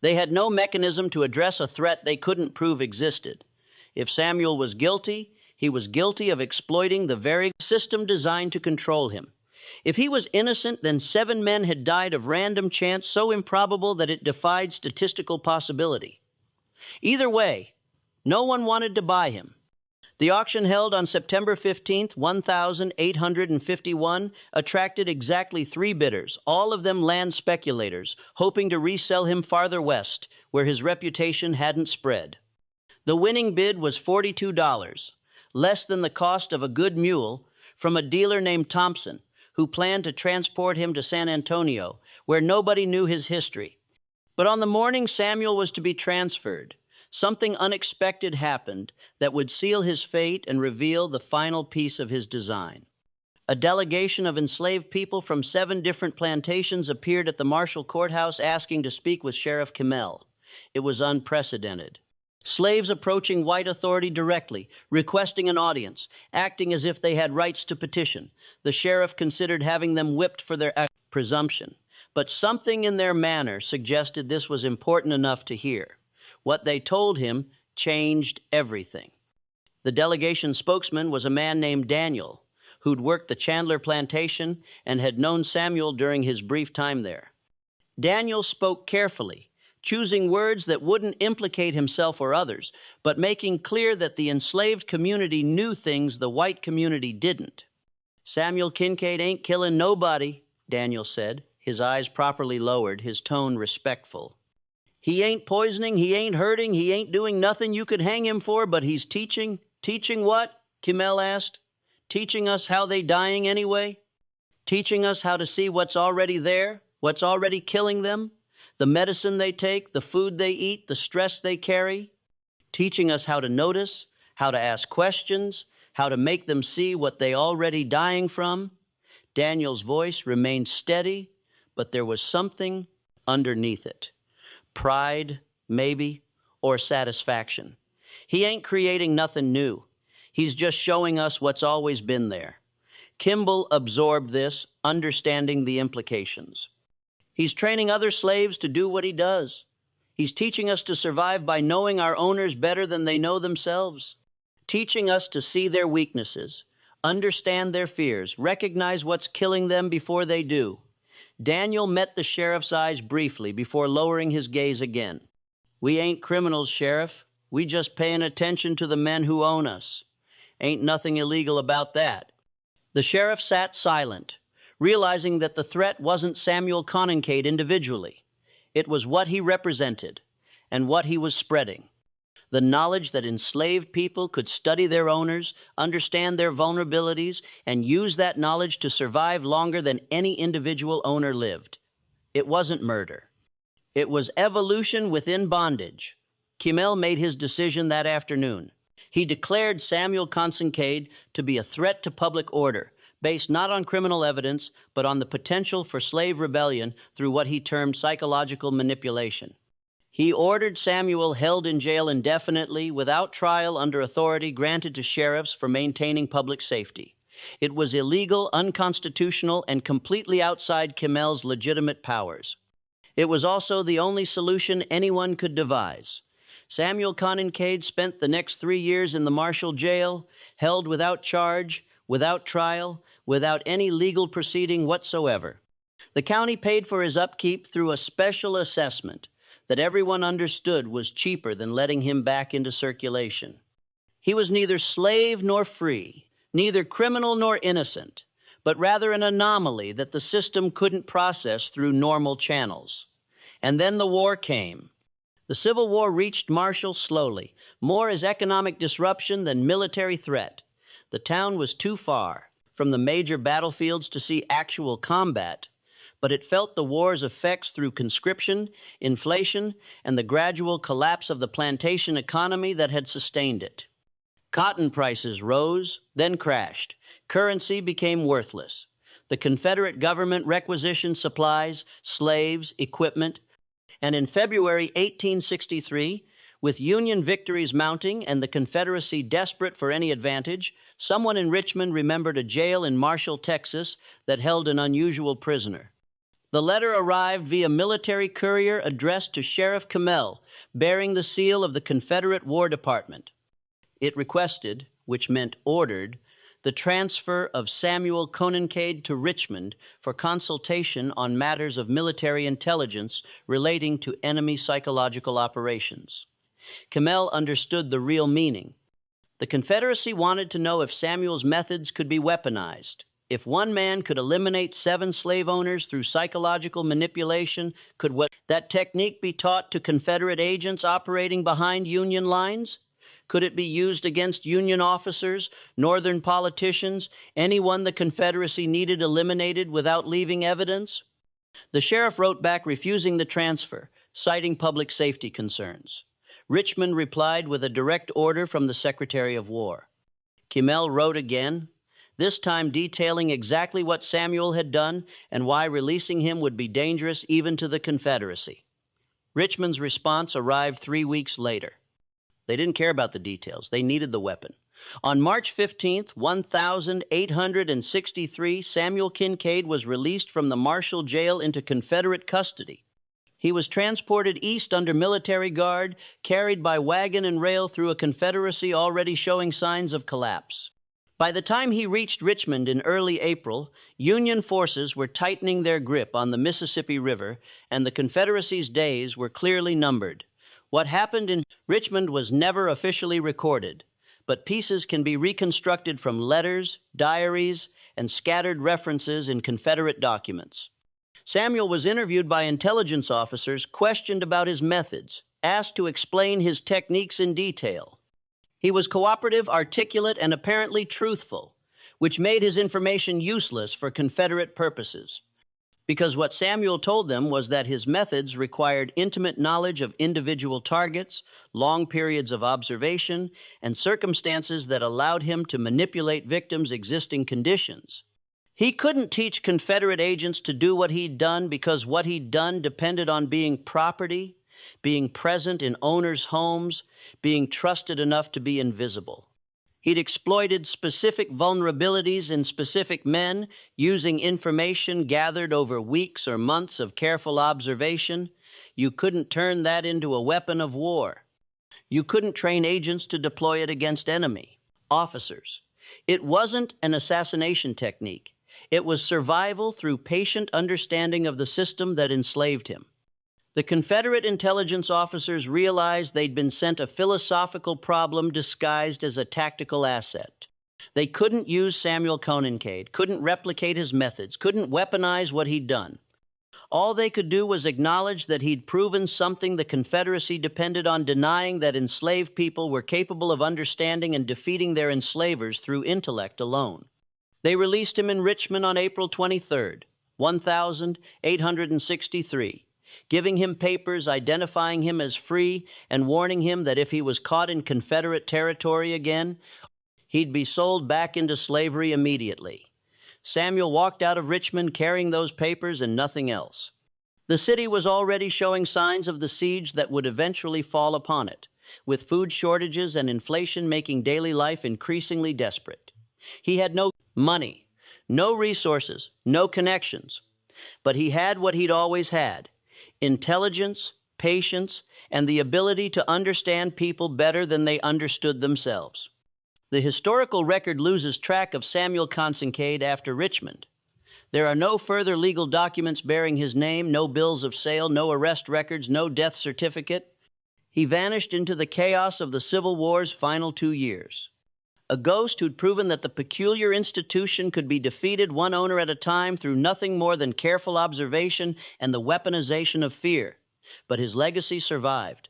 They had no mechanism to address a threat they couldn't prove existed. If Samuel was guilty, he was guilty of exploiting the very system designed to control him. If he was innocent, then 7 men had died of random chance so improbable that it defied statistical possibility. Either way, no one wanted to buy him. The auction held on September 15th, 1851, attracted exactly 3 bidders, all of them land speculators, hoping to resell him farther west, where his reputation hadn't spread. The winning bid was $42, less than the cost of a good mule, from a dealer named Thompson, who planned to transport him to San Antonio, where nobody knew his history. But on the morning Samuel was to be transferred, something unexpected happened that would seal his fate and reveal the final piece of his design. A delegation of enslaved people from 7 different plantations appeared at the Marshall Courthouse asking to speak with Sheriff Kimmel. It was unprecedented. Slaves approaching white authority directly, requesting an audience, acting as if they had rights to petition. The sheriff considered having them whipped for their presumption, but something in their manner suggested this was important enough to hear. What they told him changed everything. The delegation spokesman was a man named Daniel, who'd worked the Chandler plantation and had known Samuel during his brief time there. Daniel spoke carefully, choosing words that wouldn't implicate himself or others, but making clear that the enslaved community knew things the white community didn't. "Samuel Kincaid ain't killing nobody," Daniel said, his eyes properly lowered, his tone respectful. He ain't poisoning, he ain't hurting, he ain't doing nothing you could hang him for, but he's teaching. Teaching what? Kimmel asked. Teaching us how they dying anyway? Teaching us how to see what's already there, what's already killing them, the medicine they take, the food they eat, the stress they carry. Teaching us how to notice, how to ask questions, how to make them see what they already dying from. Daniel's voice remained steady, but there was something underneath it. Pride, maybe, or satisfaction. He ain't creating nothing new. He's just showing us what's always been there. Kimball absorbed this, understanding the implications. He's training other slaves to do what he does. He's teaching us to survive by knowing our owners better than they know themselves, teaching us to see their weaknesses, understand their fears, recognize what's killing them before they do. Daniel met the sheriff's eyes briefly before lowering his gaze again. We ain't criminals, Sheriff. We just paying attention to the men who own us. Ain't nothing illegal about that. The sheriff sat silent, realizing that the threat wasn't Samuel Conincade individually. It was what he represented and what he was spreading. The knowledge that enslaved people could study their owners, understand their vulnerabilities, and use that knowledge to survive longer than any individual owner lived. It wasn't murder. It was evolution within bondage. Kimmel made his decision that afternoon. He declared Samuel Conincade to be a threat to public order, based not on criminal evidence, but on the potential for slave rebellion through what he termed psychological manipulation. He ordered Samuel held in jail indefinitely without trial under authority granted to sheriffs for maintaining public safety. It was illegal, unconstitutional, and completely outside Kimmel's legitimate powers. It was also the only solution anyone could devise. Samuel Conincade spent the next 3 years in the Marshall jail, held without charge, without trial, without any legal proceeding whatsoever. The county paid for his upkeep through a special assessment that everyone understood was cheaper than letting him back into circulation. He was neither slave nor free, neither criminal nor innocent, but rather an anomaly that the system couldn't process through normal channels. And then the war came. The Civil War reached Marshall slowly, more as economic disruption than military threat. The town was too far from the major battlefields to see actual combat, but it felt the war's effects through conscription, inflation, and the gradual collapse of the plantation economy that had sustained it. Cotton prices rose, then crashed. Currency became worthless. The Confederate government requisitioned supplies, slaves, equipment, and in February 1863, with Union victories mounting and the Confederacy desperate for any advantage, someone in Richmond remembered a jail in Marshall, Texas, that held an unusual prisoner. The letter arrived via military courier addressed to Sheriff Kimmel, bearing the seal of the Confederate War Department. It requested, which meant ordered, the transfer of Samuel Conincade to Richmond for consultation on matters of military intelligence relating to enemy psychological operations. Kimmel understood the real meaning. The Confederacy wanted to know if Samuel's methods could be weaponized. If one man could eliminate 7 slave owners through psychological manipulation, could that technique be taught to Confederate agents operating behind Union lines? Could it be used against Union officers, Northern politicians, anyone the Confederacy needed eliminated without leaving evidence? The sheriff wrote back refusing the transfer, citing public safety concerns. Richmond replied with a direct order from the Secretary of War. Kimmel wrote again, this time detailing exactly what Samuel had done and why releasing him would be dangerous even to the Confederacy. Richmond's response arrived 3 weeks later. They didn't care about the details. They needed the weapon. On March 15th, 1863, Samuel Conincade was released from the Marshall jail into Confederate custody. He was transported east under military guard, carried by wagon and rail through a Confederacy already showing signs of collapse. By the time he reached Richmond in early April, Union forces were tightening their grip on the Mississippi River, and the Confederacy's days were clearly numbered. What happened in Richmond was never officially recorded, but pieces can be reconstructed from letters, diaries, and scattered references in Confederate documents. Samuel was interviewed by intelligence officers, questioned about his methods, asked to explain his techniques in detail. He was cooperative, articulate, and apparently truthful, which made his information useless for Confederate purposes. Because what Samuel told them was that his methods required intimate knowledge of individual targets, long periods of observation, and circumstances that allowed him to manipulate victims' existing conditions. He couldn't teach Confederate agents to do what he'd done because what he'd done depended on being property, being present in owners' homes, being trusted enough to be invisible. He'd exploited specific vulnerabilities in specific men using information gathered over weeks or months of careful observation. You couldn't turn that into a weapon of war. You couldn't train agents to deploy it against enemy officers. It wasn't an assassination technique. It was survival through patient understanding of the system that enslaved him. The Confederate intelligence officers realized they'd been sent a philosophical problem disguised as a tactical asset. They couldn't use Samuel Conencade, couldn't replicate his methods, couldn't weaponize what he'd done. All they could do was acknowledge that he'd proven something the Confederacy depended on denying, that enslaved people were capable of understanding and defeating their enslavers through intellect alone. They released him in Richmond on April 23rd, 1863. Giving him papers identifying him as free and warning him that if he was caught in Confederate territory again, he'd be sold back into slavery immediately. Samuel walked out of Richmond carrying those papers and nothing else. The city was already showing signs of the siege that would eventually fall upon it, with food shortages and inflation making daily life increasingly desperate. He had no money, no resources, no connections, but he had what he'd always had: intelligence, patience, and the ability to understand people better than they understood themselves. The historical record loses track of Samuel Conencade after Richmond. There are no further legal documents bearing his name, no bills of sale, no arrest records, no death certificate. He vanished into the chaos of the Civil War's final 2 years. A ghost who'd proven that the peculiar institution could be defeated one owner at a time through nothing more than careful observation and the weaponization of fear. But his legacy survived.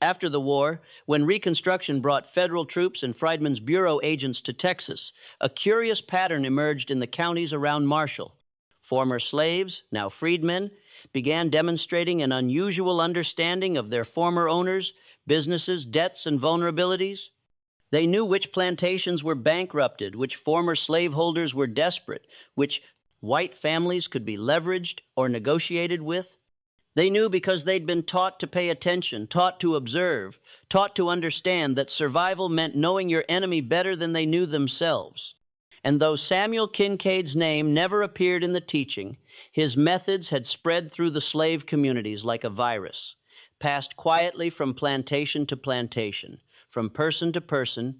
After the war, when Reconstruction brought federal troops and Friedman's Bureau agents to Texas, a curious pattern emerged in the counties around Marshall. Former slaves, now freedmen, began demonstrating an unusual understanding of their former owners, businesses, debts, and vulnerabilities. They knew which plantations were bankrupted, which former slaveholders were desperate, which white families could be leveraged or negotiated with. They knew because they'd been taught to pay attention, taught to observe, taught to understand that survival meant knowing your enemy better than they knew themselves. And though Samuel Conencade's name never appeared in the teaching, his methods had spread through the slave communities like a virus, passed quietly from plantation to plantation, from person to person,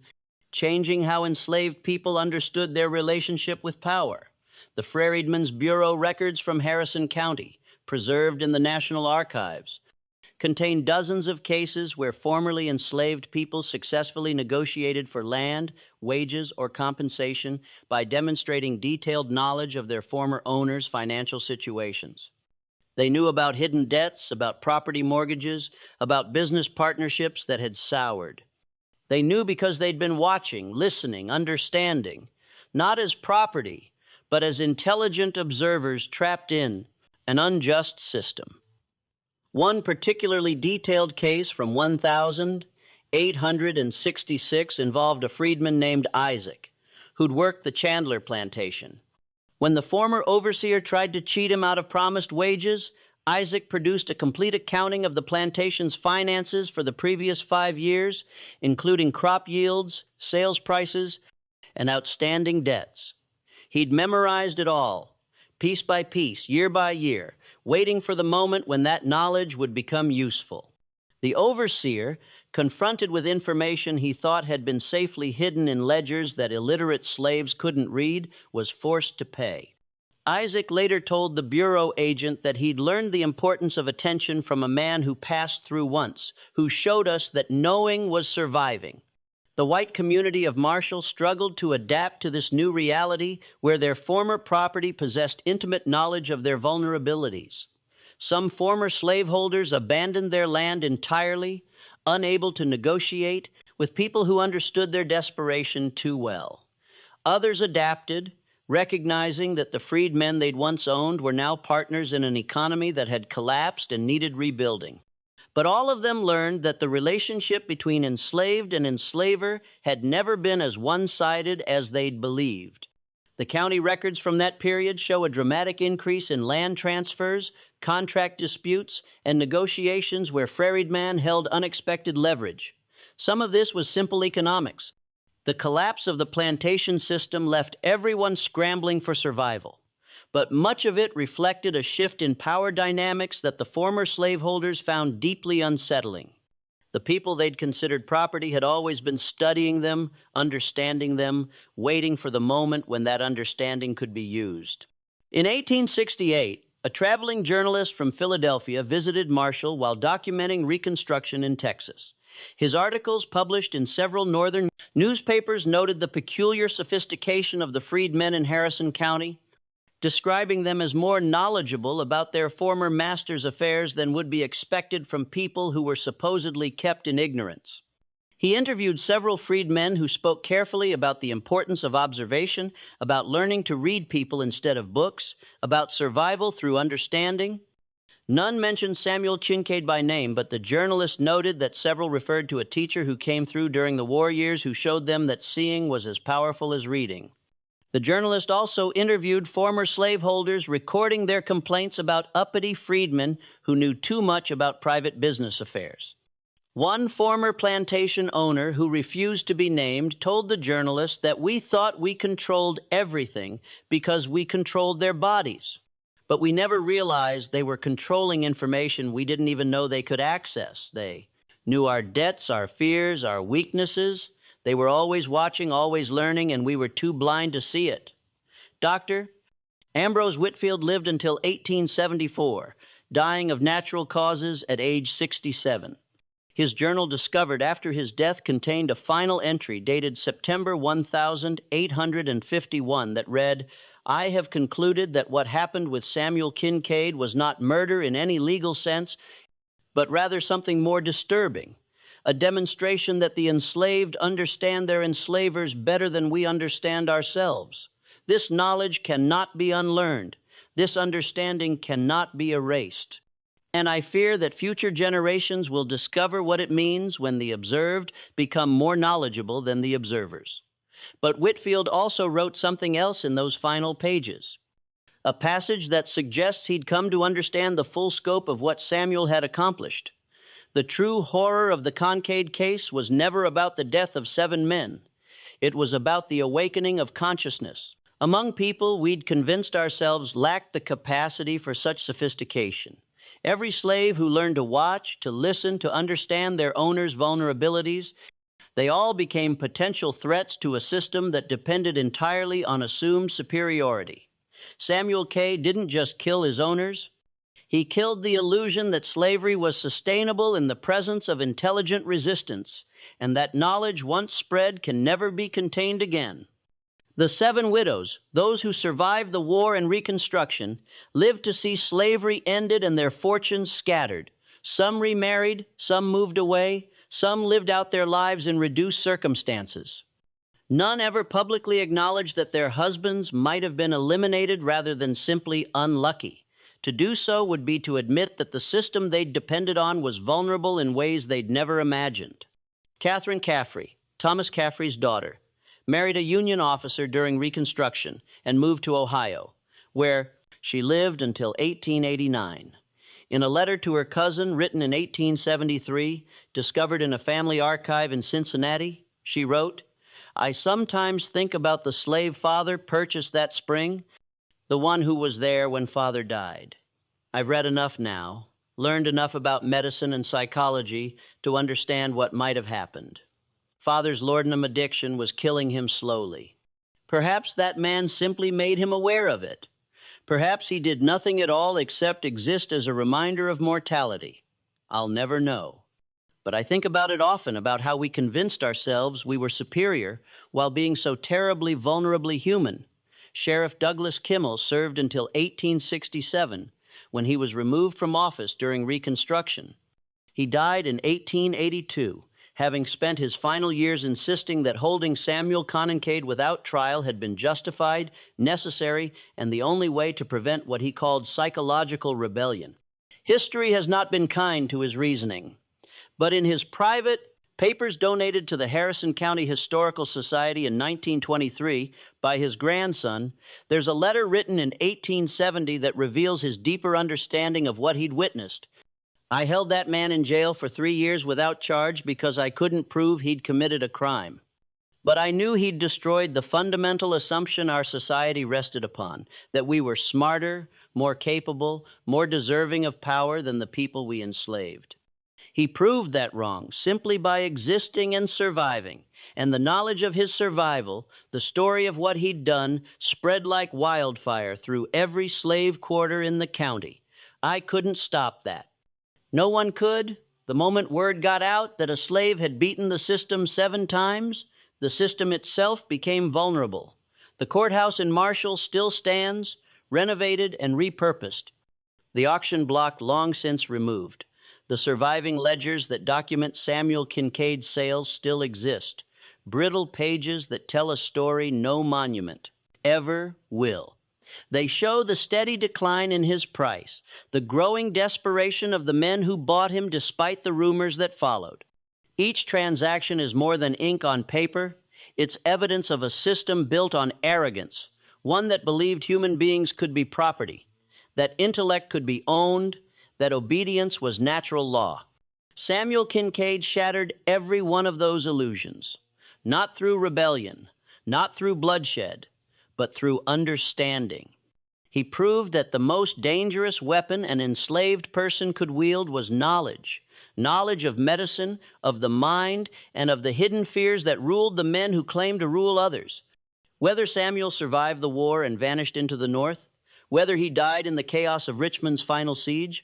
changing how enslaved people understood their relationship with power. The Freedmen's Bureau records from Harrison County, preserved in the National Archives, contain dozens of cases where formerly enslaved people successfully negotiated for land, wages, or compensation by demonstrating detailed knowledge of their former owners' financial situations. They knew about hidden debts, about property mortgages, about business partnerships that had soured. They knew because they'd been watching, listening, understanding, not as property, but as intelligent observers trapped in an unjust system. One particularly detailed case from 1866 involved a freedman named Isaac, who'd worked the Chandler plantation. When the former overseer tried to cheat him out of promised wages, Isaac produced a complete accounting of the plantation's finances for the previous 5 years, including crop yields, sales prices, and outstanding debts. He'd memorized it all, piece by piece, year by year, waiting for the moment when that knowledge would become useful. The overseer, confronted with information he thought had been safely hidden in ledgers that illiterate slaves couldn't read, was forced to pay. Isaac later told the Bureau agent that he'd learned the importance of attention from a man who passed through once, who showed us that knowing was surviving. The white community of Marshall struggled to adapt to this new reality where their former property possessed intimate knowledge of their vulnerabilities. Some former slaveholders abandoned their land entirely, unable to negotiate with people who understood their desperation too well. Others adapted, recognizing that the freedmen they'd once owned were now partners in an economy that had collapsed and needed rebuilding. But all of them learned that the relationship between enslaved and enslaver had never been as one-sided as they'd believed. The county records from that period show a dramatic increase in land transfers, contract disputes, and negotiations where freedmen held unexpected leverage. Some of this was simple economics. The collapse of the plantation system left everyone scrambling for survival. But much of it reflected a shift in power dynamics that the former slaveholders found deeply unsettling. The people they'd considered property had always been studying them, understanding them, waiting for the moment when that understanding could be used. In 1868, a traveling journalist from Philadelphia visited Marshall while documenting Reconstruction in Texas. His articles, published in several northern newspapers, noted the peculiar sophistication of the freedmen in Harrison County, describing them as more knowledgeable about their former masters' affairs than would be expected from people who were supposedly kept in ignorance. He interviewed several freedmen who spoke carefully about the importance of observation, about learning to read people instead of books, about survival through understanding. None mentioned Samuel Kincaid by name, but the journalist noted that several referred to a teacher who came through during the war years who showed them that seeing was as powerful as reading. The journalist also interviewed former slaveholders recording their complaints about uppity freedmen who knew too much about private business affairs. One former plantation owner who refused to be named told the journalist that we thought we controlled everything because we controlled their bodies, but we never realized they were controlling information we didn't even know they could access. They knew our debts, our fears, our weaknesses. They were always watching, always learning, and we were too blind to see it. Dr. Ambrose Whitfield lived until 1874, dying of natural causes at age 67. His journal, discovered after his death, contained a final entry dated September 1851 that read, "I have concluded that what happened with Samuel Kincaid was not murder in any legal sense, but rather something more disturbing. A demonstration that the enslaved understand their enslavers better than we understand ourselves. This knowledge cannot be unlearned. This understanding cannot be erased. And I fear that future generations will discover what it means when the observed become more knowledgeable than the observers." But Whitfield also wrote something else in those final pages, a passage that suggests he'd come to understand the full scope of what Samuel had accomplished. The true horror of the Kincaid case was never about the death of 7 men. It was about the awakening of consciousness among people we'd convinced ourselves lacked the capacity for such sophistication. Every slave who learned to watch, to listen, to understand their owner's vulnerabilities, they all became potential threats to a system that depended entirely on assumed superiority. Samuel K. didn't just kill his owners. He killed the illusion that slavery was sustainable in the presence of intelligent resistance, and that knowledge once spread can never be contained again. The 7 widows, those who survived the war and Reconstruction, lived to see slavery ended and their fortunes scattered. Some remarried, some moved away, some lived out their lives in reduced circumstances. None ever publicly acknowledged that their husbands might have been eliminated rather than simply unlucky. To do so would be to admit that the system they'd depended on was vulnerable in ways they'd never imagined. Catherine Caffrey, Thomas Caffrey's daughter, married a Union officer during Reconstruction and moved to Ohio, where she lived until 1889. In a letter to her cousin written in 1873, discovered in a family archive in Cincinnati, she wrote, "I sometimes think about the slave father purchased that spring, the one who was there when Father died. I've read enough now, learned enough about medicine and psychology to understand what might have happened. Father's laudanum addiction was killing him slowly. Perhaps that man simply made him aware of it. Perhaps he did nothing at all except exist as a reminder of mortality. I'll never know. But I think about it often about how we convinced ourselves we were superior while being so terribly vulnerably human. Sheriff Douglas Kimmel served until 1867, when he was removed from office during Reconstruction. He died in 1882, having spent his final years insisting that holding Samuel Kincaid without trial had been justified, necessary, and the only way to prevent what he called psychological rebellion. History has not been kind to his reasoning, but in his private papers donated to the Harrison County Historical Society in 1923 by his grandson, there's a letter written in 1870 that reveals his deeper understanding of what he'd witnessed. I held that man in jail for 3 years without charge because I couldn't prove he'd committed a crime. But I knew he'd destroyed the fundamental assumption our society rested upon, that we were smarter, more capable, more deserving of power than the people we enslaved. He proved that wrong simply by existing and surviving, and the knowledge of his survival, the story of what he'd done, spread like wildfire through every slave quarter in the county. I couldn't stop that. No one could. The moment word got out that a slave had beaten the system 7 times, the system itself became vulnerable. The courthouse in Marshall still stands, renovated and repurposed. The auction block long since removed. The surviving ledgers that document Samuel Kincaid's sales still exist, brittle pages that tell a story no monument ever will. They show the steady decline in his price, the growing desperation of the men who bought him despite the rumors that followed. Each transaction is more than ink on paper. It's evidence of a system built on arrogance, one that believed human beings could be property, that intellect could be owned, that obedience was natural law. Samuel Kincaid shattered every one of those illusions, not through rebellion, not through bloodshed, but through understanding. He proved that the most dangerous weapon an enslaved person could wield was knowledge. Knowledge of medicine, of the mind, and of the hidden fears that ruled the men who claimed to rule others. Whether Samuel survived the war and vanished into the North, whether he died in the chaos of Richmond's final siege,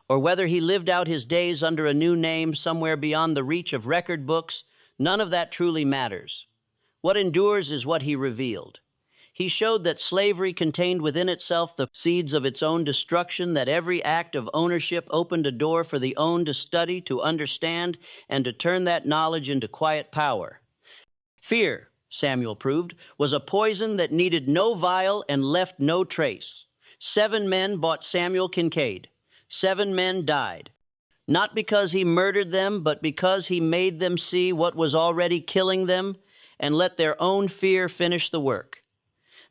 or whether he lived out his days under a new name somewhere beyond the reach of record books, none of that truly matters. What endures is what he revealed. He showed that slavery contained within itself the seeds of its own destruction, that every act of ownership opened a door for the owned to study, to understand, and to turn that knowledge into quiet power. Fear, Samuel proved, was a poison that needed no vial and left no trace. 7 men bought Samuel Kincaid. 7 men died. Not because he murdered them, but because he made them see what was already killing them and let their own fear finish the work.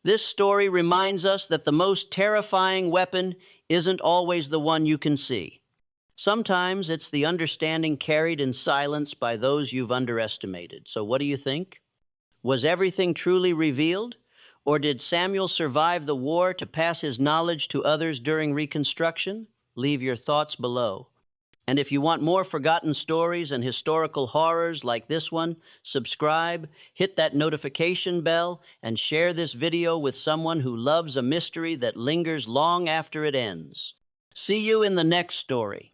This story reminds us that the most terrifying weapon isn't always the one you can see. Sometimes it's the understanding carried in silence by those you've underestimated. So what do you think? Was everything truly revealed? Or did Samuel survive the war to pass his knowledge to others during Reconstruction? Leave your thoughts below. And if you want more forgotten stories and historical horrors like this one, subscribe, hit that notification bell, and share this video with someone who loves a mystery that lingers long after it ends. See you in the next story.